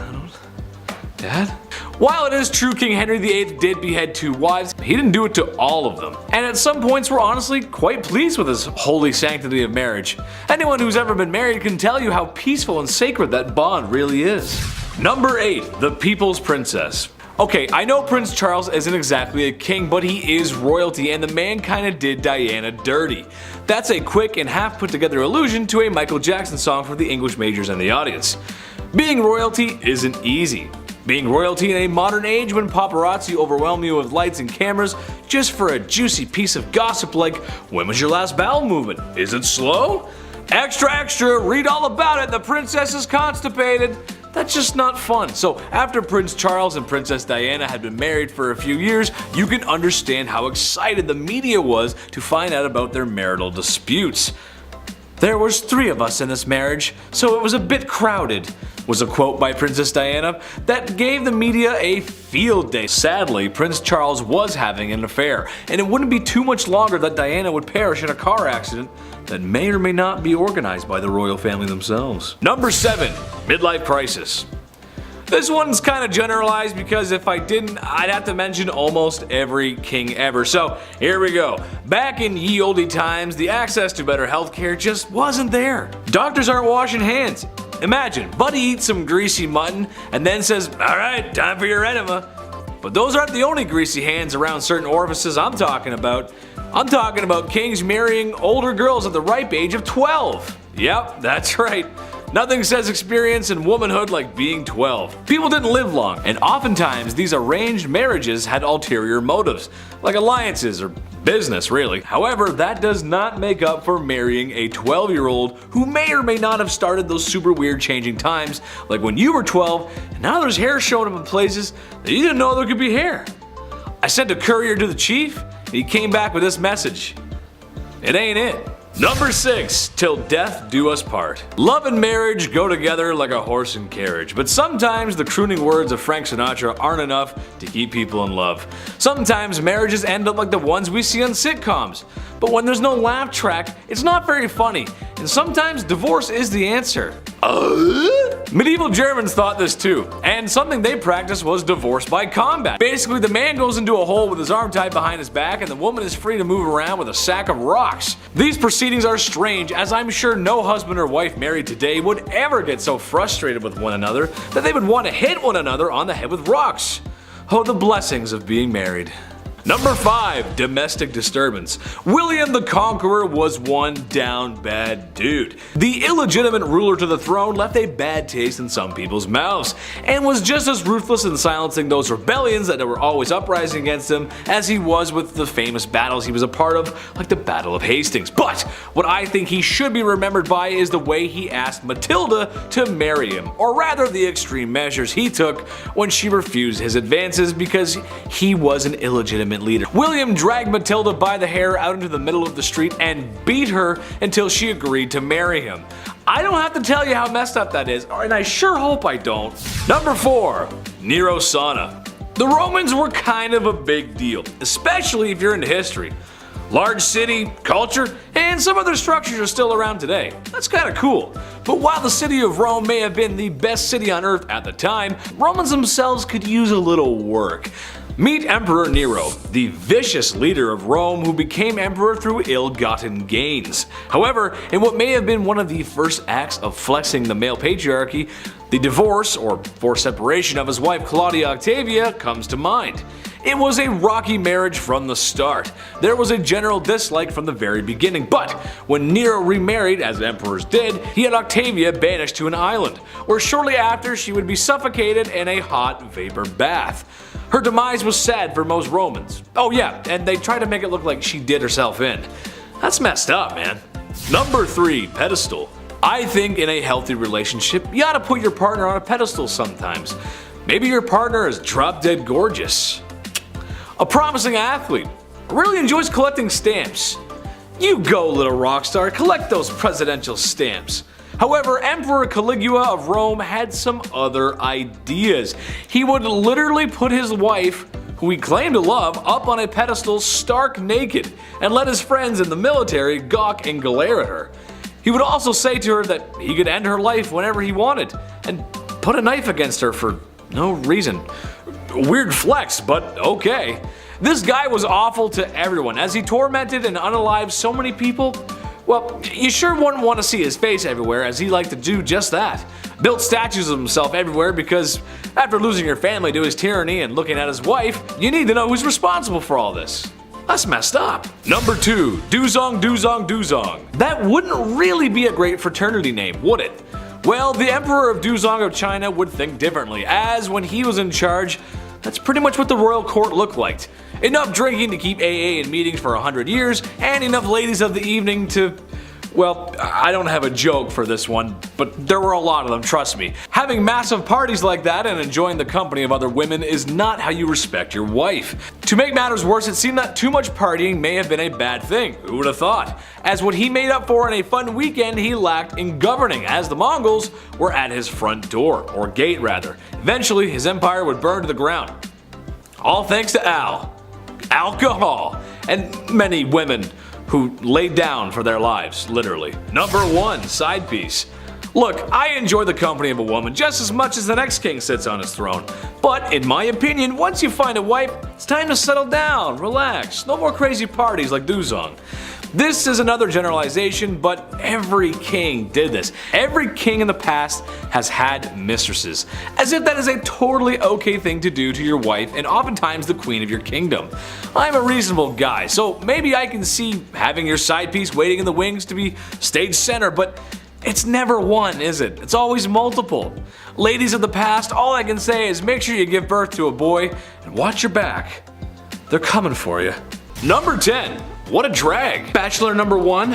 Dad? While it is true King Henry VIII did behead 2 wives, he didn't do it to all of them. And at some points we're honestly quite pleased with his holy sanctity of marriage. Anyone who's ever been married can tell you how peaceful and sacred that bond really is. Number 8. The People's Princess. Okay, I know Prince Charles isn't exactly a king, but he is royalty, and the man kinda did Diana dirty. That's a quick and half put together allusion to a Michael Jackson song for the English majors and the audience. Being royalty isn't easy. Being royalty in a modern age when paparazzi overwhelm you with lights and cameras just for a juicy piece of gossip like, when was your last bowel movement? Is it slow? Extra extra, read all about it, the princess is constipated. That's just not fun. So after Prince Charles and Princess Diana had been married for a few years, you can understand how excited the media was to find out about their marital disputes. "There was 3 of us in this marriage, so it was a bit crowded," was a quote by Princess Diana that gave the media a field day. Sadly, Prince Charles was having an affair, and it wouldn't be too much longer that Diana would perish in a car accident that may or may not be organized by the royal family themselves. Number 7. Midlife crisis. This one's kind of generalized because if I didn't, I'd have to mention almost every king ever. So here we go. Back in ye olde times, the access to better healthcare just wasn't there. Doctors aren't washing hands. Imagine, Buddy eats some greasy mutton and then says, "Alright, time for your enema." But those aren't the only greasy hands around certain orifices I'm talking about. I'm talking about kings marrying older girls at the ripe age of 12. Yep, that's right. Nothing says experience and womanhood like being 12. People didn't live long, and oftentimes these arranged marriages had ulterior motives, like alliances or business really. However, that does not make up for marrying a 12-year-old who may or may not have started those super weird changing times, like when you were 12 and now there's hair showing up in places that you didn't know there could be hair. I sent a courier to the chief and he came back with this message. It ain't it. Number 6. Till death do us part. Love and marriage go together like a horse and carriage, but sometimes the crooning words of Frank Sinatra aren't enough to keep people in love. Sometimes marriages end up like the ones we see on sitcoms, but when there's no laugh track, it's not very funny, and sometimes divorce is the answer. Medieval Germans thought this too, and something they practiced was divorce by combat. Basically, the man goes into a hole with his arm tied behind his back, and the woman is free to move around with a sack of rocks. These proceedings are strange, as I'm sure no husband or wife married today would ever get so frustrated with one another that they would want to hit one another on the head with rocks. Oh, the blessings of being married. Number 5. Domestic disturbance. William the Conqueror was one down bad dude. The illegitimate ruler to the throne left a bad taste in some people's mouths, and was just as ruthless in silencing those rebellions that were always uprising against him as he was with the famous battles he was a part of, like the Battle of Hastings. But what I think he should be remembered by is the way he asked Matilda to marry him, or rather the extreme measures he took when she refused his advances because he was an illegitimate leader. William dragged Matilda by the hair out into the middle of the street and beat her until she agreed to marry him. I don't have to tell you how messed up that is, and I sure hope I don't. Number 4. Nero Sauna. The Romans were kind of a big deal, especially if you're into history. Large city, culture, and some other structures are still around today. That's kinda cool. But while the city of Rome may have been the best city on earth at the time, Romans themselves could use a little work. Meet Emperor Nero, the vicious leader of Rome who became emperor through ill-gotten gains. However, in what may have been one of the first acts of flexing the male patriarchy, the divorce, or forced separation of his wife Claudia Octavia, comes to mind. It was a rocky marriage from the start. There was a general dislike from the very beginning, but when Nero remarried, as emperors did, he had Octavia banished to an island, where shortly after she would be suffocated in a hot vapor bath. Her demise was sad for most Romans. Oh yeah, and they tried to make it look like she did herself in. That's messed up, man. Number 3. Pedestal. I think in a healthy relationship, you ought to put your partner on a pedestal sometimes. Maybe your partner is drop dead gorgeous. A promising athlete. Really enjoys collecting stamps. You go, little rock star, collect those presidential stamps. However, Emperor Caligula of Rome had some other ideas. He would literally put his wife, who he claimed to love, up on a pedestal stark naked, and let his friends in the military gawk and glare at her. He would also say to her that he could end her life whenever he wanted, and put a knife against her for no reason. Weird flex, but okay. This guy was awful to everyone, as he tormented and unalived so many people. Well, you sure wouldn't want to see his face everywhere, as he liked to do just that. built statues of himself everywhere because after losing your family to his tyranny and looking at his wife, you need to know who's responsible for all this. That's messed up. Number 2. Duzong Duzong Duzong. That wouldn't really be a great fraternity name, would it? Well, the Emperor of Duzong of China would think differently, as when he was in charge, that's pretty much what the royal court looked like. Enough drinking to keep AA in meetings for 100 years, and enough ladies of the evening to... Well, I don't have a joke for this one, but there were a lot of them, trust me. Having massive parties like that and enjoying the company of other women is not how you respect your wife. To make matters worse, it seemed that too much partying may have been a bad thing. Who would have thought? As what he made up for in a fun weekend, he lacked in governing, as the Mongols were at his front door, or gate rather. Eventually, his empire would burn to the ground. All thanks to alcohol, and many women who laid down for their lives, literally. Number 1. Side piece. Look, I enjoy the company of a woman just as much as the next king sits on his throne. But in my opinion, once you find a wife, it's time to settle down, relax, no more crazy parties like Duzong. This is another generalization, but every king did this. Every king in the past has had mistresses, as if that is a totally okay thing to do to your wife and oftentimes the queen of your kingdom. I'm a reasonable guy, so maybe I can see having your side piece waiting in the wings to be stage center, but it's never one, is it? It's always multiple. Ladies of the past, all I can say is make sure you give birth to a boy and watch your back. They're coming for you. Number 10. What a drag. Bachelor number 1.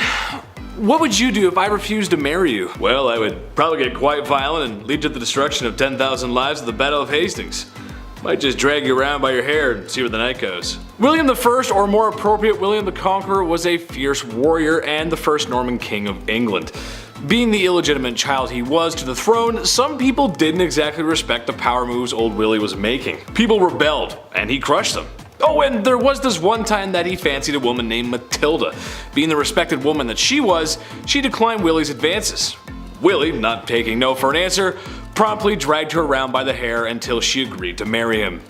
What would you do if I refused to marry you? Well, I would probably get quite violent and lead to the destruction of 10,000 lives at the Battle of Hastings. Might just drag you around by your hair and see where the night goes. William I, or more appropriate, William the Conqueror, was a fierce warrior and the first Norman king of England. Being the illegitimate child he was to the throne, some people didn't exactly respect the power moves old Willie was making. People rebelled, and he crushed them. Oh, and there was this one time that he fancied a woman named Matilda. Being the respected woman that she was, she declined Willie's advances. Willie, not taking no for an answer, promptly dragged her around by the hair until she agreed to marry him.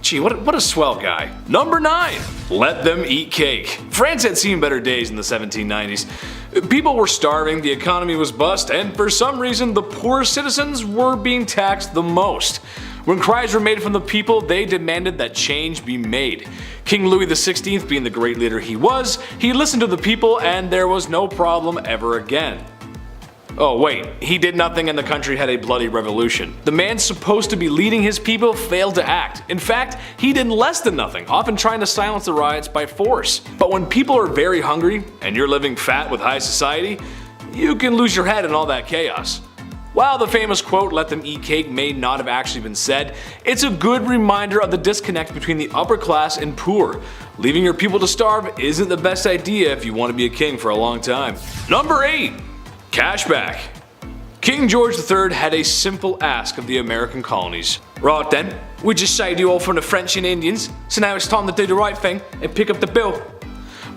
Gee, what a swell guy. Number 9. Let them eat cake. France had seen better days in the 1790s. People were starving, the economy was bust, and for some reason the poorest citizens were being taxed the most. When cries were made from the people, they demanded that change be made. King Louis XVI, being the great leader he was, he listened to the people and there was no problem ever again. Oh wait, he did nothing and the country had a bloody revolution. The man supposed to be leading his people failed to act. In fact, he did less than nothing, often trying to silence the riots by force. But when people are very hungry, and you're living fat with high society, you can lose your head in all that chaos. While the famous quote, "let them eat cake," may not have actually been said, it's a good reminder of the disconnect between the upper class and poor. Leaving your people to starve isn't the best idea if you want to be a king for a long time. Number 8. Cashback. King George III had a simple ask of the American colonies. Right then, we just saved you all from the French and Indians, so now it's time to do the right thing and pick up the bill.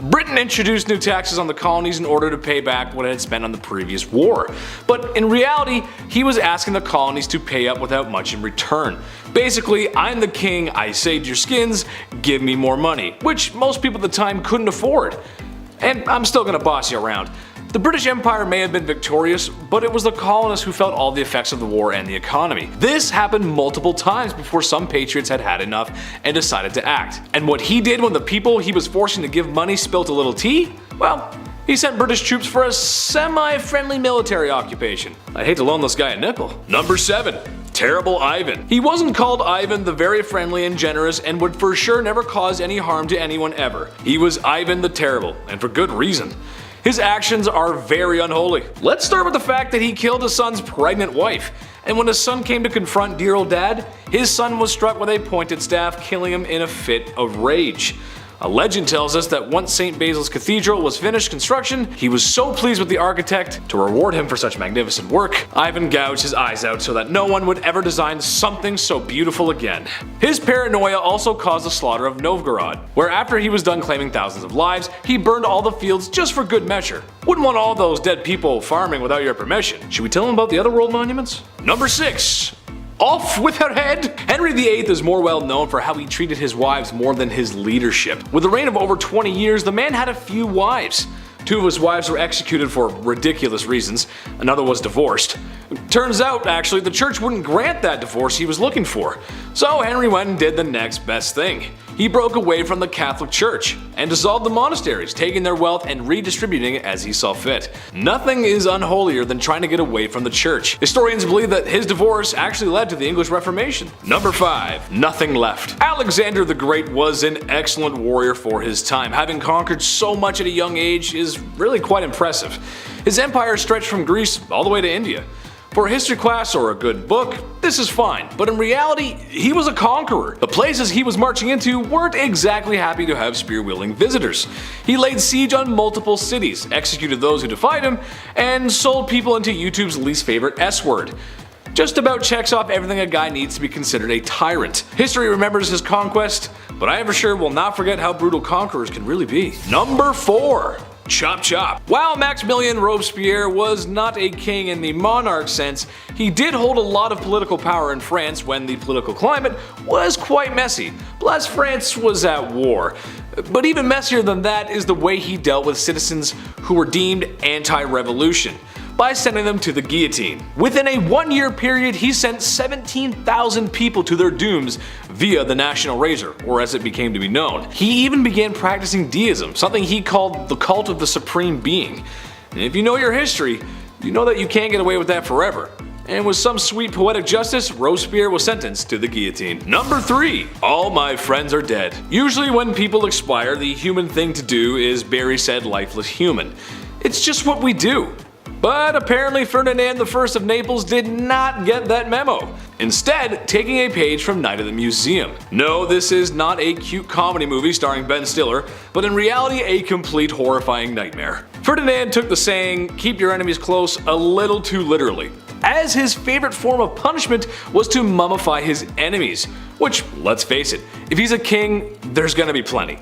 Britain introduced new taxes on the colonies in order to pay back what it had spent on the previous war. But in reality, he was asking the colonies to pay up without much in return. Basically, I'm the king, I saved your skins, give me more money, which most people at the time couldn't afford. And I'm still gonna boss you around. The British Empire may have been victorious, but it was the colonists who felt all the effects of the war and the economy. This happened multiple times before some patriots had had enough and decided to act. And what he did when the people he was forcing to give money spilt a little tea? Well, he sent British troops for a semi-friendly military occupation. I'd hate to loan this guy a nickel. Number 7. Terrible Ivan. He wasn't called Ivan the very friendly and generous and would for sure never cause any harm to anyone ever. He was Ivan the Terrible, and for good reason. His actions are very unholy. Let's start with the fact that he killed his son's pregnant wife. And when his son came to confront dear old dad, his son was struck with a pointed staff, killing him in a fit of rage. A legend tells us that once St. Basil's Cathedral was finished construction, he was so pleased with the architect, to reward him for such magnificent work, Ivan gouged his eyes out so that no one would ever design something so beautiful again. His paranoia also caused the slaughter of Novgorod, where after he was done claiming thousands of lives, he burned all the fields just for good measure. Wouldn't want all those dead people farming without your permission. Should we tell him about the other world monuments? Number 6. Off with her head! Henry VIII is more well known for how he treated his wives more than his leadership. With a reign of over 20 years, the man had a few wives. 2 of his wives were executed for ridiculous reasons, another was divorced. Turns out, actually, the church wouldn't grant that divorce he was looking for. So Henry went and did the next best thing. He broke away from the Catholic Church and dissolved the monasteries, taking their wealth and redistributing it as he saw fit. Nothing is unholier than trying to get away from the church. Historians believe that his divorce actually led to the English Reformation. Number 5. Nothing left. Alexander the Great was an excellent warrior for his time. Having conquered so much at a young age is really quite impressive. His empire stretched from Greece all the way to India. For a history class or a good book, this is fine, but in reality, he was a conqueror. The places he was marching into weren't exactly happy to have spear-wielding visitors. He laid siege on multiple cities, executed those who defied him, and sold people into YouTube's least favorite S-word. Just about checks off everything a guy needs to be considered a tyrant. History remembers his conquest, but I for sure will not forget how brutal conquerors can really be. Number 4. Chop chop. While Maximilien Robespierre was not a king in the monarch sense, he did hold a lot of political power in France when the political climate was quite messy. Plus, France was at war. But even messier than that is the way he dealt with citizens who were deemed anti-revolution, by sending them to the guillotine. Within a 1-year period, he sent 17,000 people to their dooms via the National Razor, or as it became to be known. He even began practicing deism, something he called the cult of the supreme being. And if you know your history, you know that you can't get away with that forever. And with some sweet poetic justice, Robespierre was sentenced to the guillotine. Number 3. All my friends are dead. Usually when people expire, the human thing to do is bury said lifeless human. It's just what we do. But apparently Ferdinand I of Naples did not get that memo, instead taking a page from Night at the Museum. No, this is not a cute comedy movie starring Ben Stiller, but in reality a complete horrifying nightmare. Ferdinand took the saying, "keep your enemies close," a little too literally, as his favorite form of punishment was to mummify his enemies, which, let's face it, if he's a king, there's gonna be plenty.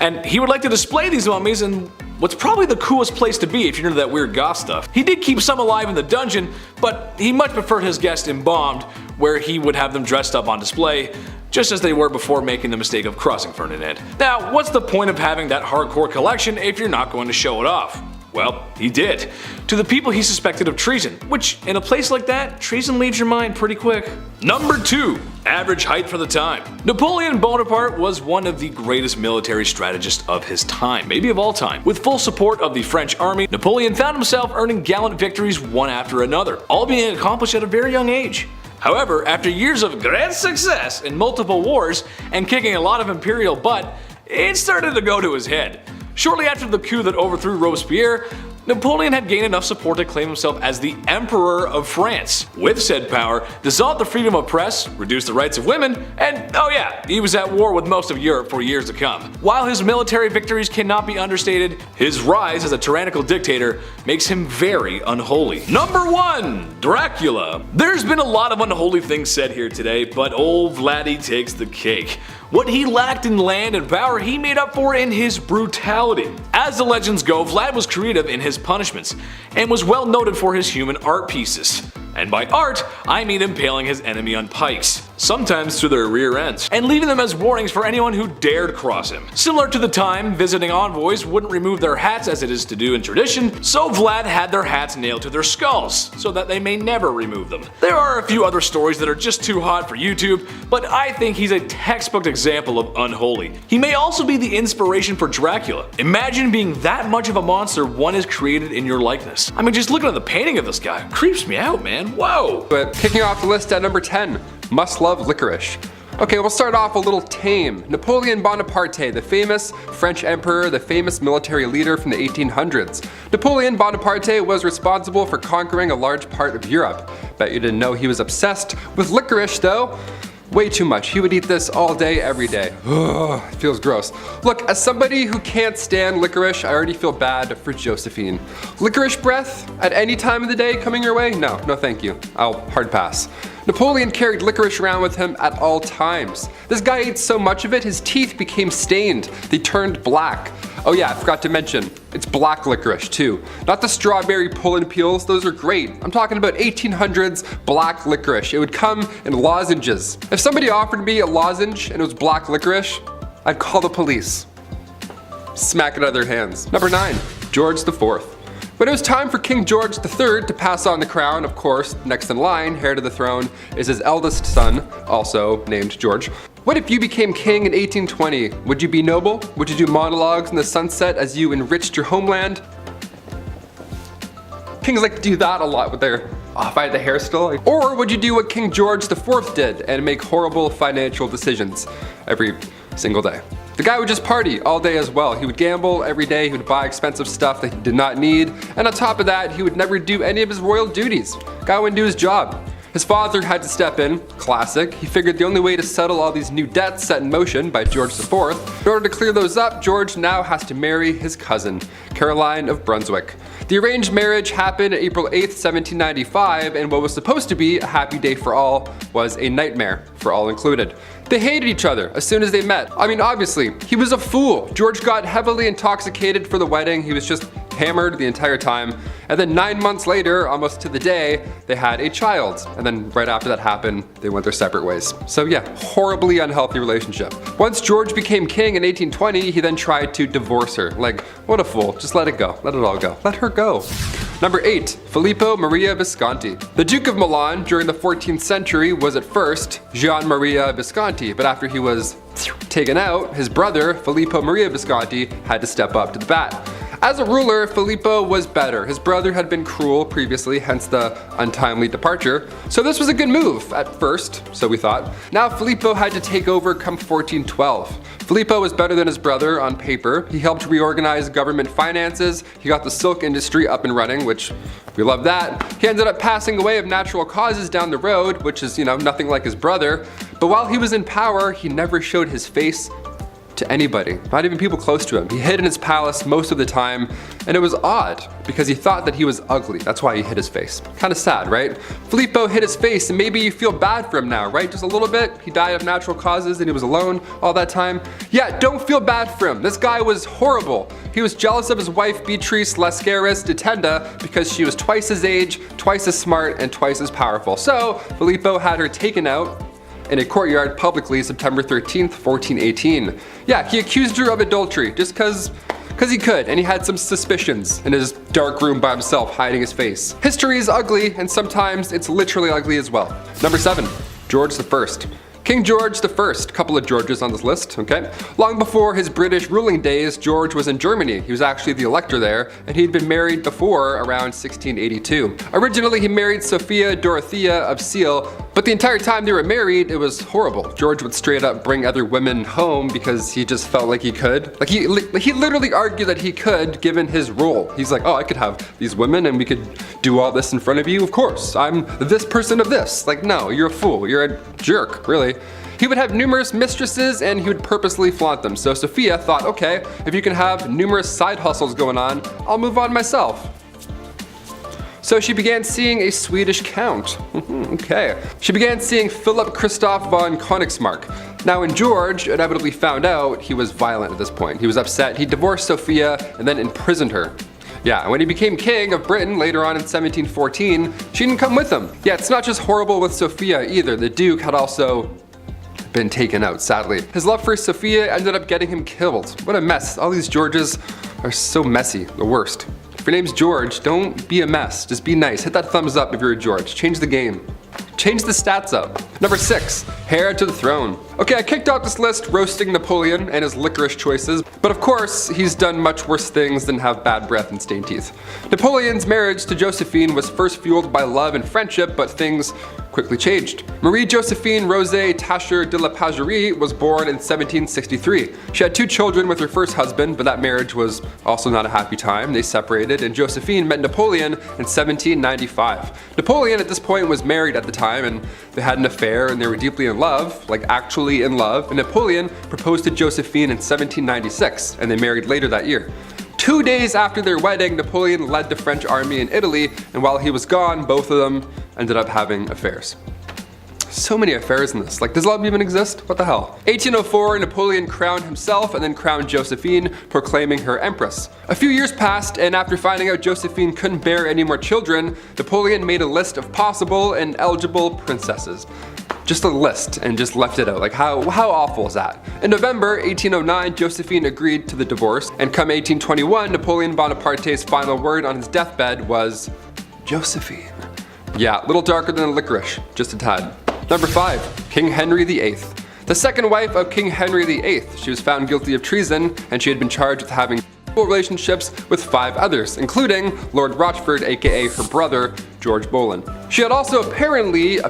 And he would like to display these mummies in what's probably the coolest place to be if you're into that weird goth stuff. He did keep some alive in the dungeon, but he much preferred his guests embalmed, where he would have them dressed up on display, just as they were before making the mistake of crossing Ferdinand. Now, what's the point of having that hardcore collection if you're not going to show it off? Well, he did. To the people he suspected of treason, which, in a place like that, treason leaves your mind pretty quick. Number 2. Average height for the time. Napoleon Bonaparte was one of the greatest military strategists of his time, maybe of all time. With full support of the French army, Napoleon found himself earning gallant victories one after another, all being accomplished at a very young age. However, after years of great success in multiple wars and kicking a lot of imperial butt, it started to go to his head. Shortly after the coup that overthrew Robespierre, Napoleon had gained enough support to claim himself as the Emperor of France. With said power, dissolved the freedom of press, reduced the rights of women, and oh yeah, he was at war with most of Europe for years to come. While his military victories cannot be understated, his rise as a tyrannical dictator makes him very unholy. Number 1. Dracula. There's been a lot of unholy things said here today, but old Vladdy takes the cake. What he lacked in land and power, he made up for in his brutality. As the legends go, Vlad was creative in his punishments, and was well noted for his human art pieces. And by art, I mean impaling his enemy on pikes, sometimes through their rear ends, and leaving them as warnings for anyone who dared cross him. Similar to the time visiting envoys wouldn't remove their hats as it is to do in tradition, so Vlad had their hats nailed to their skulls, so that they may never remove them. There are a few other stories that are just too hot for YouTube, but I think he's a textbook example of unholy. He may also be the inspiration for Dracula. Imagine being that much of a monster one is created in your likeness. I mean, just looking at the painting of this guy creeps me out, man. Whoa! But kicking off the list at number 10, must love licorice. Okay, we'll start off a little tame. Napoleon Bonaparte, the famous French emperor, the famous military leader from the 1800s. Napoleon Bonaparte was responsible for conquering a large part of Europe. Bet you didn't know he was obsessed with licorice though. Way too much. He would eat this all day, every day. Ugh, it feels gross. Look, as somebody who can't stand licorice, I already feel bad for Josephine. Licorice breath at any time of the day coming your way? No thank you. I'll hard pass. Napoleon carried licorice around with him at all times. This guy ate so much of it, his teeth became stained. They turned black. Oh yeah, I forgot to mention, it's black licorice too. Not the strawberry pull and peels, those are great. I'm talking about 1800s black licorice. It would come in lozenges. If somebody offered me a lozenge and it was black licorice, I'd call the police. Smack it out of their hands. Number 9, George IV. When it was time for King George III to pass on the crown, of course, next in line, heir to the throne, is his eldest son, also named George. What if you became king in 1820? Would you be noble? Would you do monologues in the sunset as you enriched your homeland? Kings like to do that a lot with their, if I had the hair still. Or would you do what King George IV did and make horrible financial decisions every single day? The guy would just party all day as well. He would gamble every day, he would buy expensive stuff that he did not need, and on top of that, he would never do any of his royal duties. Guy wouldn't do his job. His father had to step in, classic. He figured the only way to settle all these new debts set in motion by George IV, in order to clear those up, George now has to marry his cousin, Caroline of Brunswick. The arranged marriage happened April 8th, 1795, and what was supposed to be a happy day for all was a nightmare for all included. They hated each other as soon as they met. I mean, obviously, he was a fool. George got heavily intoxicated for the wedding. He was just hammered the entire time. And then 9 months later, almost to the day, they had a child. And then right after that happened, they went their separate ways. So yeah, horribly unhealthy relationship. Once George became king in 1820, he then tried to divorce her. Like, what a fool. Just let it go. Let it all go. Let her go. Number 8. Filippo Maria Visconti. The Duke of Milan during the 14th century was at first Gian Maria Visconti, but after he was taken out, his brother Filippo Maria Visconti had to step up to the bat. As a ruler, Filippo was better. His brother had been cruel previously, hence the untimely departure. So this was a good move at first, so we thought. Now Filippo had to take over come 1412. Filippo was better than his brother on paper. He helped reorganize government finances. He got the silk industry up and running, which we love that. He ended up passing away of natural causes down the road, which is, nothing like his brother. But while he was in power, he never showed his face to anybody, not even people close to him. He hid in his palace most of the time, and it was odd because he thought that he was ugly. That's why he hid his face. Kind of sad, right? Filippo hid his face, and maybe you feel bad for him now, right? Just a little bit. He died of natural causes and he was alone all that time. Yeah, don't feel bad for him. This guy was horrible. He was jealous of his wife Beatrice Lascaris de Tenda because she was twice his age, twice as smart, and twice as powerful. So Filippo had her taken out in a courtyard publicly September 13th, 1418. Yeah, he accused her of adultery just because he could, and he had some suspicions in his dark room by himself hiding his face. History is ugly, and sometimes it's literally ugly as well. Number 7, George I. King George I, couple of Georges on this list, okay? Long before his British ruling days, George was in Germany. He was actually the elector there, and he'd been married before around 1682. Originally, he married Sophia Dorothea of Seal, but the entire time they were married, it was horrible. George would straight up bring other women home because he just felt like he could. Like he literally argued that he could, given his role. He's like, oh, I could have these women and we could do all this in front of you. Of course, I'm this person of this. Like, no, you're a fool. You're a jerk, really. He would have numerous mistresses and he would purposely flaunt them. So Sophia thought, okay, if you can have numerous side hustles going on, I'll move on myself. So she began seeing a Swedish count. Okay. She began seeing Philip Christoph von Königsmark. Now when George inevitably found out, he was violent at this point. He was upset. He divorced Sophia and then imprisoned her. Yeah, and when he became king of Britain later on in 1714, she didn't come with him. Yeah, it's not just horrible with Sophia either. The Duke had also been taken out, sadly. His love for Sophia ended up getting him killed. What a mess. All these Georges are so messy, the worst. If your name's George, don't be a mess. Just be nice. Hit that thumbs up if you're a George. Change the game. Change the stats up. Number 6, heir to the throne. Okay, I kicked out this list roasting Napoleon and his licorice choices, but of course, he's done much worse things than have bad breath and stained teeth. Napoleon's marriage to Josephine was first fueled by love and friendship, but things quickly changed. Marie-Josephine Rosé Tascher de la Pagerie was born in 1763. She had 2 children with her first husband, but that marriage was also not a happy time. They separated, and Josephine met Napoleon in 1795. Napoleon at this point was married at the time, and they had an affair, and they were deeply in love, like actually in love, and Napoleon proposed to Josephine in 1796, and they married later that year. 2 days after their wedding, Napoleon led the French army in Italy, and while he was gone, both of them ended up having affairs. So many affairs in this. Like, does love even exist? What the hell? 1804, Napoleon crowned himself and then crowned Josephine, proclaiming her empress. A few years passed, and after finding out Josephine couldn't bear any more children, Napoleon made a list of possible and eligible princesses. just a list and just left it out. Like how awful is that? In November 1809, Josephine agreed to the divorce, and come 1821, Napoleon Bonaparte's final word on his deathbed was Josephine. Yeah, a little darker than a licorice, just a tad. Number 5, King Henry VIII. The second wife of King Henry VIII. She was found guilty of treason, and she had been charged with having relationships with 5 others, including Lord Rochford, aka her brother, George Boleyn. She had also apparently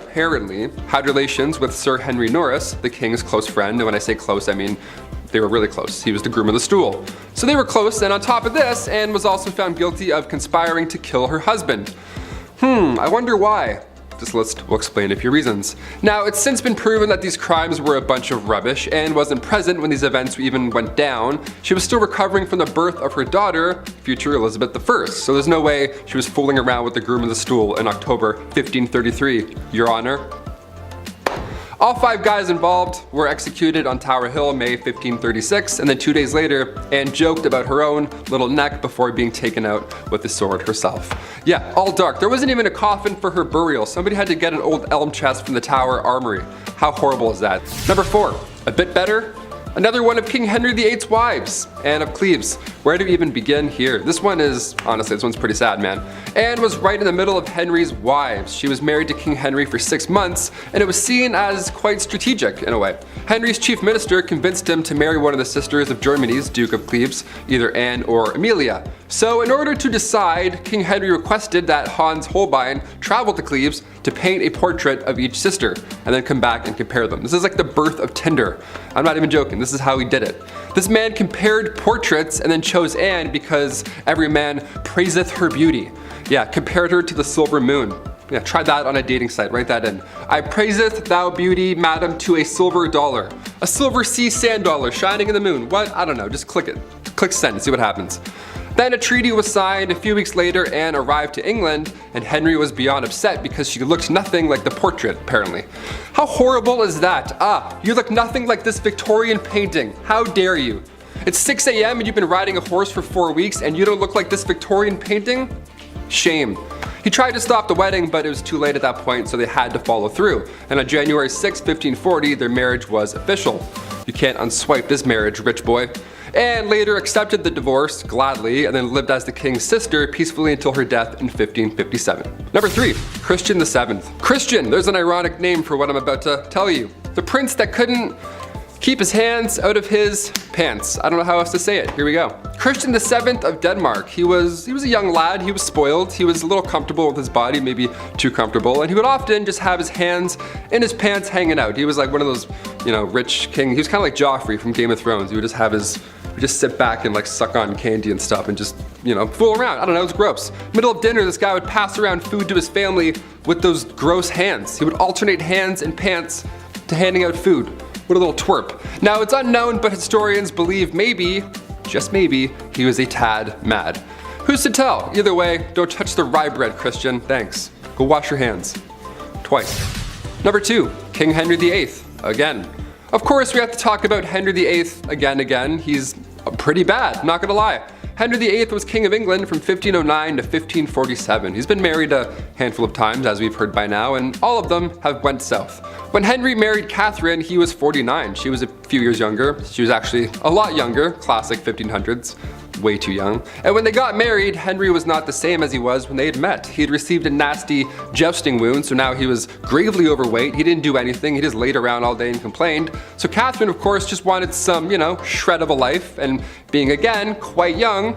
had relations with Sir Henry Norris, the king's close friend, and when I say close, I mean they were really close. He was the groom of the stool. So they were close, and on top of this, Anne was also found guilty of conspiring to kill her husband. I wonder why. This list will explain a few reasons. Now, it's since been proven that these crimes were a bunch of rubbish. Anne wasn't present when these events even went down. She was still recovering from the birth of her daughter, future Elizabeth I. So there's no way she was fooling around with the groom of the stool in October 1533, Your Honor. All 5 guys involved were executed on Tower Hill May 1536, and then 2 days later, Anne joked about her own little neck before being taken out with the sword herself. Yeah, all dark. There wasn't even a coffin for her burial. Somebody had to get an old elm chest from the Tower Armory. How horrible is that? Number 4, a bit better. Another one of King Henry VIII's wives, Anne of Cleves. Where do we even begin here? This one's pretty sad, man. Anne was right in the middle of Henry's wives. She was married to King Henry for 6 months, and it was seen as quite strategic in a way. Henry's chief minister convinced him to marry one of the sisters of Germany's Duke of Cleves, either Anne or Amelia. So in order to decide, King Henry requested that Hans Holbein travel to Cleves to paint a portrait of each sister, and then come back and compare them. This is like the birth of Tinder. I'm not even joking, this is how he did it. This man compared portraits and then chose Anne because every man praiseth her beauty. Yeah, compared her to the silver moon. Yeah, try that on a dating site, write that in. I praiseth thou beauty, madam, to a silver dollar. A silver sea sand dollar shining in the moon. What? I don't know, just click it. Click send and see what happens. Then a treaty was signed. A few weeks later, Anne arrived to England, and Henry was beyond upset because she looked nothing like the portrait, apparently. How horrible is that? You look nothing like this Victorian painting. How dare you? It's 6 a.m. and you've been riding a horse for 4 weeks and you don't look like this Victorian painting? Shame. He tried to stop the wedding, but it was too late at that point, so they had to follow through. And on January 6, 1540, their marriage was official. You can't unswipe this marriage, rich boy. Anne later accepted the divorce gladly and then lived as the king's sister peacefully until her death in 1557. Number 3, Christian VII. Christian, there's an ironic name for what I'm about to tell you. The prince that couldn't keep his hands out of his pants. I don't know how else to say it. Here we go. Christian VII of Denmark. He was a young lad. He was spoiled. He was a little comfortable with his body, maybe too comfortable, and he would often just have his hands in his pants hanging out. He was like one of those, rich king. He was kind of like Joffrey from Game of Thrones. He would just sit back and like suck on candy and stuff and just, fool around. I don't know, it was gross. Middle of dinner, this guy would pass around food to his family with those gross hands. He would alternate hands and pants to handing out food. What a little twerp. Now, it's unknown, but historians believe maybe, just maybe, he was a tad mad. Who's to tell? Either way, don't touch the rye bread, Christian. Thanks. Go wash your hands. Twice. Number 2, King Henry VIII. Again. Of course, we have to talk about Henry VIII again. He's pretty bad, not gonna lie. Henry VIII was King of England from 1509 to 1547. He's been married a handful of times, as we've heard by now, and all of them have went south. When Henry married Catherine, he was 49. She was a few years younger. She was actually a lot younger, classic 1500s. Way too young. And when they got married, Henry was not the same as he was when they had met. He had received a nasty jousting wound, so now he was gravely overweight. He didn't do anything. He just laid around all day and complained. So Catherine, of course, just wanted some, shred of a life, and being again quite young,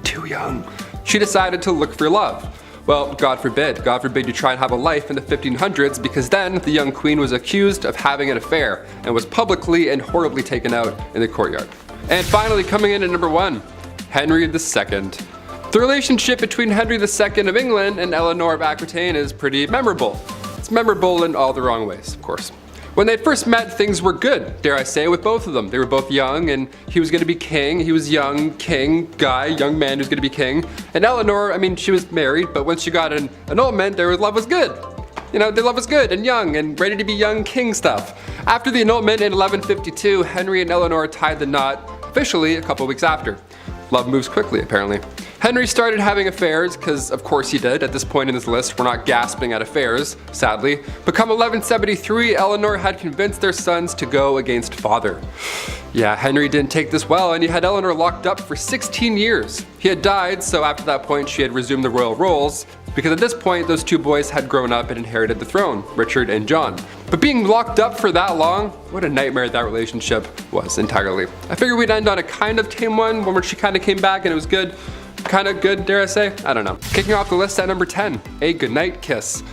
too young, she decided to look for love. Well, God forbid you try and have a life in the 1500s, because then the young queen was accused of having an affair and was publicly and horribly taken out in the courtyard. And finally, coming in at number 1, Henry II. The relationship between Henry II of England and Eleanor of Aquitaine is pretty memorable. It's memorable in all the wrong ways, of course. When they first met, things were good, dare I say, with both of them. They were both young, and he was going to be king. He was young, king, guy, young man who's going to be king. And Eleanor, she was married, but once she got an annulment, their love was good. Their love was good and young and ready to be young king stuff. After the annulment in 1152, Henry and Eleanor tied the knot officially a couple weeks after. Love moves quickly, apparently. Henry started having affairs, because of course he did. At this point in this list, we're not gasping at affairs, sadly. But come 1173, Eleanor had convinced their sons to go against father. Yeah, Henry didn't take this well, and he had Eleanor locked up for 16 years. He had died, so after that point she had resumed the royal roles, because at this point those two boys had grown up and inherited the throne, Richard and John. But being locked up for that long, what a nightmare that relationship was entirely. I figured we'd end on a kind of tame one where she kind of came back and it was good. Kind of good, dare I say? I don't know. Kicking off the list at number 10, a goodnight kiss.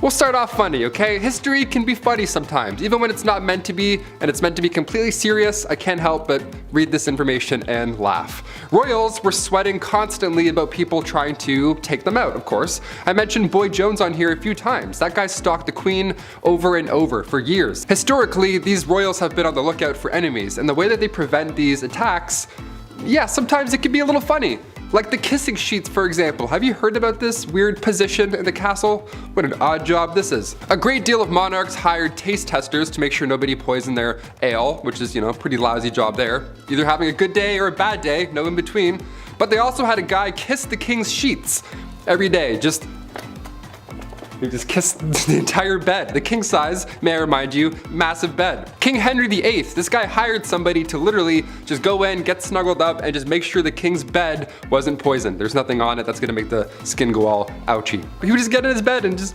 We'll start off funny, okay? History can be funny sometimes, even when it's not meant to be, and it's meant to be completely serious. I can't help but read this information and laugh. Royals were sweating constantly about people trying to take them out, of course. I mentioned Boy Jones on here a few times. That guy stalked the queen over and over for years. Historically, these royals have been on the lookout for enemies, and the way that they prevent these attacks, yeah, sometimes it can be a little funny. Like the kissing sheets, for example. Have you heard about this weird position in the castle? What an odd job this is. A great deal of monarchs hired taste testers to make sure nobody poisoned their ale, which is, pretty lousy job there. Either having a good day or a bad day, no in between. But they also had a guy kiss the king's sheets every day. He just kissed the entire bed. The king size, may I remind you, massive bed. King Henry VIII, this guy hired somebody to literally just go in, get snuggled up, and just make sure the king's bed wasn't poisoned. There's nothing on it that's gonna make the skin go all ouchy. But he would just get in his bed and just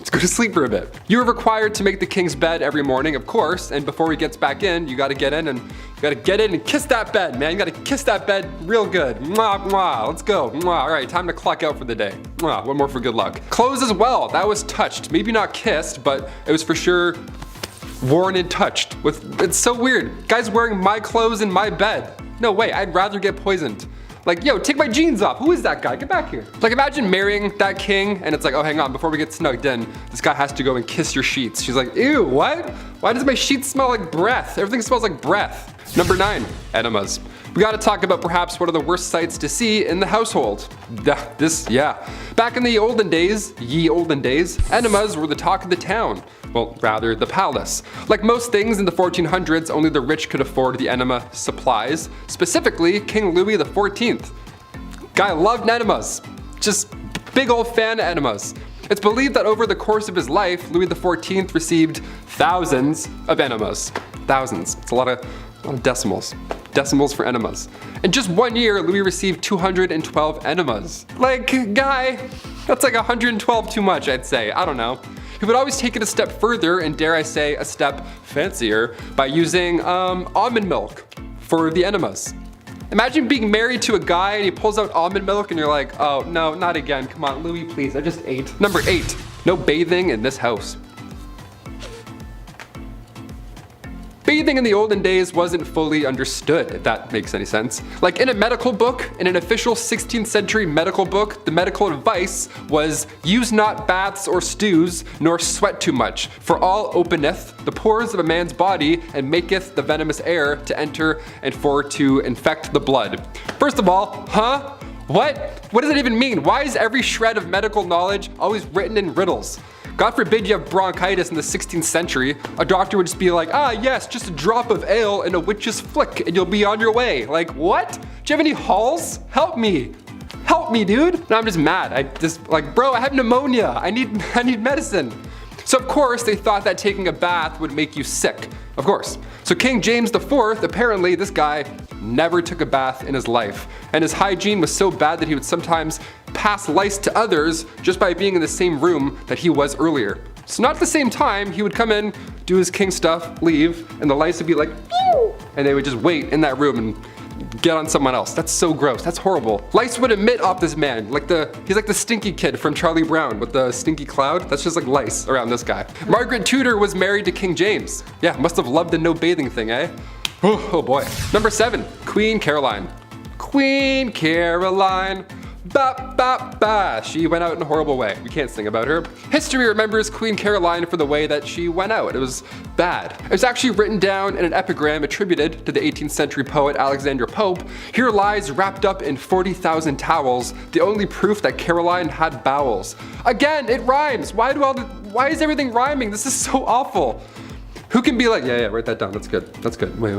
go to sleep for a bit. You were required to make the king's bed every morning, of course, and before he gets back in, you gotta get in and kiss that bed, man. You gotta kiss that bed real good. Mwah, mwah, let's go. Mwah. All right, time to clock out for the day. Mwah, one more for good luck. Clothes as well, that was touched. Maybe not kissed, but it was for sure worn and touched. It's so weird. Guys wearing my clothes in my bed. No way, I'd rather get poisoned. Like, yo, take my jeans off. Who is that guy? Get back here. Like, imagine marrying that king and it's like, oh, hang on, before we get snugged in, this guy has to go and kiss your sheets. She's like, ew, what? Why does my sheets smell like breath? Everything smells like breath. Number 9, enemas. We gotta talk about perhaps one of the worst sights to see in the household. Back in the olden days, enemas were the talk of the town. Well, rather, the palace. Like most things in the 1400s, only the rich could afford the enema supplies. Specifically, King Louis XIV. Guy loved enemas. Just big old fan of enemas. It's believed that over the course of his life, Louis XIV received thousands of enemas. Thousands. It's a lot of decimals. Decimals for enemas. In just 1 year, Louis received 212 enemas. Like, guy, that's like 112 too much, I'd say. I don't know. He would always take it a step further, and dare I say, a step fancier, by using almond milk for the enemas. Imagine being married to a guy and he pulls out almond milk and you're like, oh no, not again. Come on, Louis, please, I just ate. Number 8, no bathing in this house. Bathing in the olden days wasn't fully understood, if that makes any sense. Like in a medical book, in an official 16th century medical book, the medical advice was, use not baths or stews, nor sweat too much, for all openeth the pores of a man's body, and maketh the venomous air to enter and for to infect the blood. First of all, huh? What? What does that even mean? Why is every shred of medical knowledge always written in riddles? God forbid you have bronchitis in the 16th century. A doctor would just be like, ah yes, just a drop of ale and a witch's flick and you'll be on your way. Like, what? Do you have any halls? Help me. Help me, dude. No, I'm just mad. Bro, I have pneumonia. I need medicine. So of course they thought that taking a bath would make you sick. Of course. So King James IV, apparently this guy never took a bath in his life. And his hygiene was so bad that he would sometimes pass lice to others just by being in the same room that he was earlier. So not at the same time, he would come in, do his king stuff, leave, and the lice would be like, pew! And they would just wait in that room and get on someone else. That's so gross. That's horrible. Lice would emit off this man. He's like the stinky kid from Charlie Brown with the stinky cloud. That's just like lice around this guy. Margaret Tudor was married to King James. Yeah, must have loved the no bathing thing, eh? Oh boy. Number 7, Queen Caroline. Queen Caroline. Ba ba ba. She went out in a horrible way. We can't sing about her. History remembers Queen Caroline for the way that she went out. It was bad. It was actually written down in an epigram attributed to the 18th century poet Alexander Pope. Here lies wrapped up in 40,000 towels, the only proof that Caroline had bowels. Again, it rhymes. Why is everything rhyming? This is so awful. Who can be like, yeah, write that down, that's good, that's good. Wait.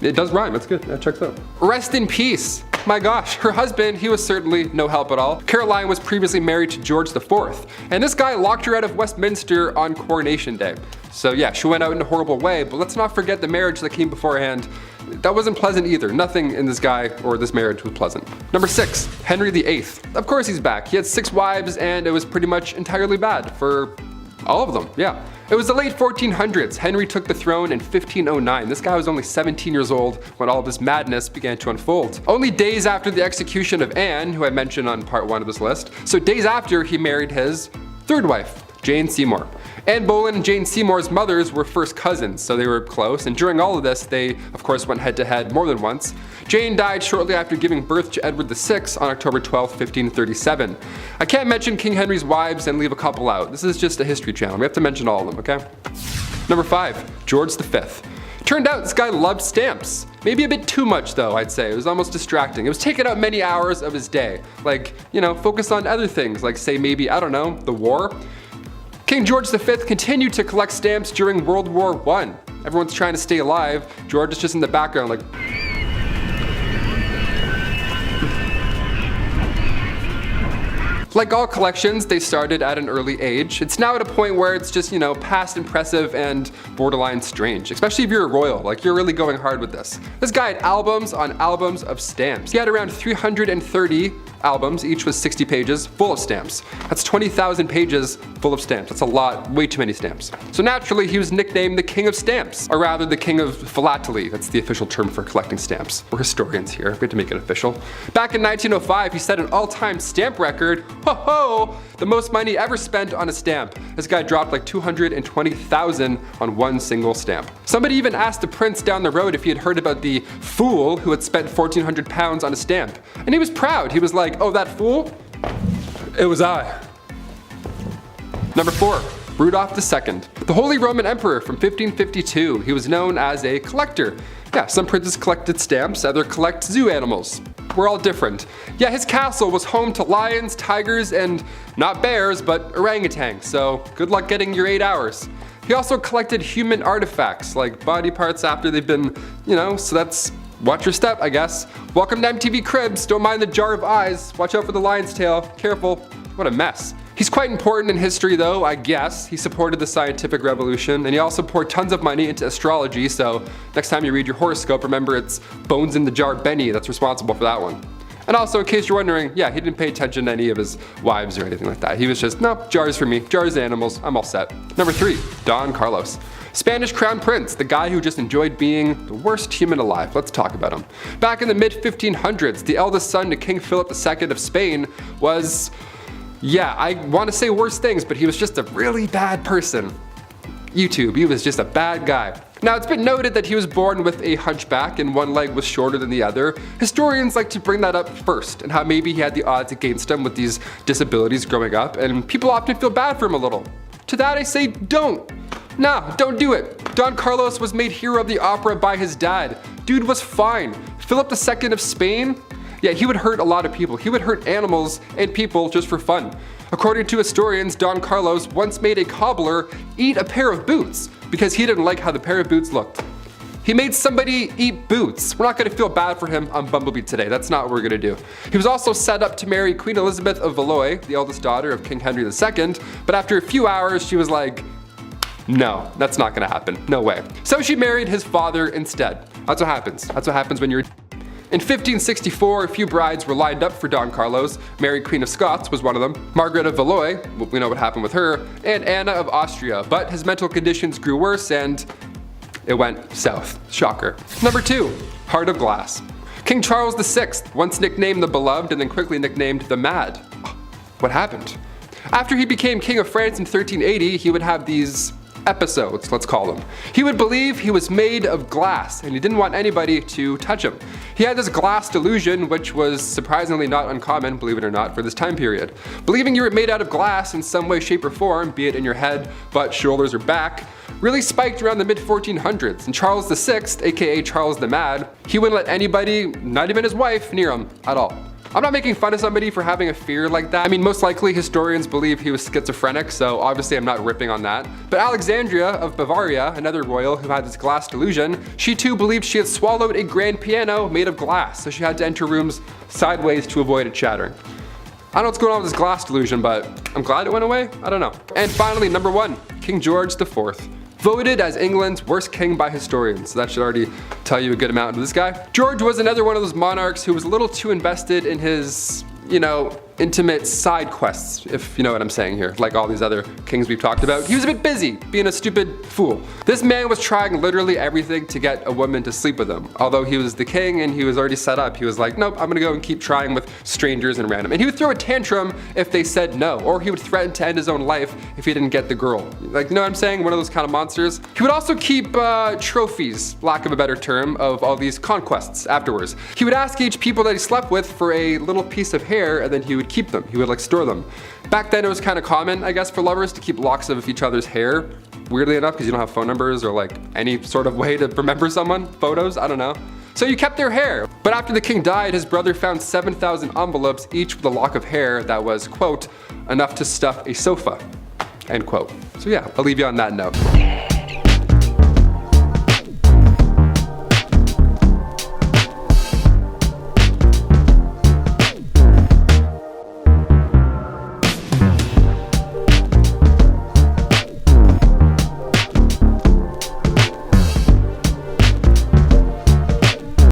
It does rhyme, that's good, that checks out. Rest in peace. My gosh, her husband, he was certainly no help at all. Caroline was previously married to George IV, and this guy locked her out of Westminster on Coronation Day. So yeah, she went out in a horrible way, but let's not forget the marriage that came beforehand. That wasn't pleasant either. Nothing in this guy or this marriage was pleasant. Number 6, Henry VIII. Of course he's back. He had 6 wives and it was pretty much entirely bad for all of them, yeah. It was the late 1400s. Henry took the throne in 1509. This guy was only 17 years old when all of this madness began to unfold. Only days after the execution of Anne, who I mentioned on part 1 of this list, so days after he married his 3rd wife, Jane Seymour. Anne Boleyn and Jane Seymour's mothers were first cousins, so they were close, and during all of this, they of course went head to head more than once. Jane died shortly after giving birth to Edward VI on October 12, 1537. I can't mention King Henry's wives and leave a couple out. This is just a history channel. We have to mention all of them, okay? Number 5, George V. Turned out this guy loved stamps. Maybe a bit too much though, I'd say. It was almost distracting. It was taking up many hours of his day. Like, focus on other things, like say maybe, I don't know, the war. King George V continued to collect stamps during World War I. Everyone's trying to stay alive. George is just in the background like... Like all collections, they started at an early age. It's now at a point where it's just, past impressive and borderline strange. Especially if you're a royal, like you're really going hard with this. This guy had albums on albums of stamps. He had around 330 albums, each was 60 pages, full of stamps. That's 20,000 pages full of stamps. That's a lot, way too many stamps. So naturally, he was nicknamed the King of Stamps, or rather the King of Philately. That's the official term for collecting stamps. We're historians here, we have to make it official. Back in 1905, he set an all-time stamp record. Ho-ho! The most money ever spent on a stamp. This guy dropped like 220,000 on one single stamp. Somebody even asked the prince down the road if he had heard about the fool who had spent 1,400 pounds on a stamp. And he was proud. He was like, oh, that fool? It was I. Number 4, Rudolph II. The Holy Roman Emperor from 1552. He was known as a collector. Yeah, some princes collected stamps, others collect zoo animals. We're all different. Yeah, his castle was home to lions, tigers, and not bears, but orangutans, so good luck getting your 8 hours. He also collected human artifacts, like body parts after they've been, so that's watch your step, I guess. Welcome to MTV Cribs, don't mind the jar of eyes. Watch out for the lion's tail, careful. What a mess. He's quite important in history though, I guess. He supported the scientific revolution, and he also poured tons of money into astrology, so next time you read your horoscope, remember it's Bones in the Jar Benny that's responsible for that one. And also, in case you're wondering, yeah, he didn't pay attention to any of his wives or anything like that. He was just, no, jars for me, jars animals, I'm all set. Number 3, Don Carlos. Spanish Crown Prince, the guy who just enjoyed being the worst human alive. Let's talk about him. Back in the mid-1500s, the eldest son to King Philip II of Spain was... yeah, I want to say worse things, but he was just a really bad person. YouTube, he was just a bad guy. Now, it's been noted that he was born with a hunchback and one leg was shorter than the other. Historians like to bring that up first, and how maybe he had the odds against him with these disabilities growing up, and people often feel bad for him a little. To that I say, don't. Nah, don't do it. Don Carlos was made hero of the opera by his dad. Dude was fine. Philip II of Spain? Yeah, he would hurt a lot of people. He would hurt animals and people just for fun. According to historians, Don Carlos once made a cobbler eat a pair of boots because he didn't like how the pair of boots looked. He made somebody eat boots. We're not gonna feel bad for him on Bumblebee today. That's not what we're gonna do. He was also set up to marry Queen Elizabeth of Valois, the eldest daughter of King Henry II, but after a few hours, she was like, no, that's not gonna happen, no way. So she married his father instead. That's what happens. That's what happens when you're... In 1564, a few brides were lined up for Don Carlos. Mary, Queen of Scots, was one of them. Margaret of Valois, we know what happened with her, and Anna of Austria. But his mental conditions grew worse and it went south. Shocker. Number 2, Heart of Glass. King Charles VI, once nicknamed the Beloved and then quickly nicknamed the Mad. What happened? After he became King of France in 1380, he would have these episodes, let's call them. He would believe he was made of glass and he didn't want anybody to touch him. He had this glass delusion, which was surprisingly not uncommon, believe it or not, for this time period. Believing you were made out of glass in some way, shape, or form, be it in your head, butt, shoulders, or back, really spiked around the mid-1400s. And Charles VI, aka Charles the Mad, he wouldn't let anybody, not even his wife, near him at all. I'm not making fun of somebody for having a fear like that. I mean, most likely historians believe he was schizophrenic, so obviously I'm not ripping on that. But Alexandria of Bavaria, another royal who had this glass delusion, she too believed she had swallowed a grand piano made of glass, so she had to enter rooms sideways to avoid it shattering. I don't know what's going on with this glass delusion, but I'm glad it went away. I don't know. And finally, number 1, King George IV. Voted as England's worst king by historians. So that should already tell you a good amount of this guy. George was another one of those monarchs who was a little too invested in his, intimate side quests, if you know what I'm saying here, like all these other kings we've talked about. He was a bit busy, being a stupid fool. This man was trying literally everything to get a woman to sleep with him. Although he was the king and he was already set up, he was like, nope, I'm gonna go and keep trying with strangers and random. And he would throw a tantrum if they said no, or he would threaten to end his own life if he didn't get the girl. Like, you know what I'm saying? One of those kind of monsters. He would also keep trophies, lack of a better term, of all these conquests afterwards. He would ask each people that he slept with for a little piece of hair, and then he would keep them. He would like store them. Back then it was kind of common, I guess, for lovers to keep locks of each other's hair. Weirdly enough, because you don't have phone numbers or like any sort of way to remember someone, photos, I don't know. So you kept their hair. But after the king died, his brother found 7,000 envelopes, each with a lock of hair that was, quote, enough to stuff a sofa, end quote. So yeah, I'll leave you on that note.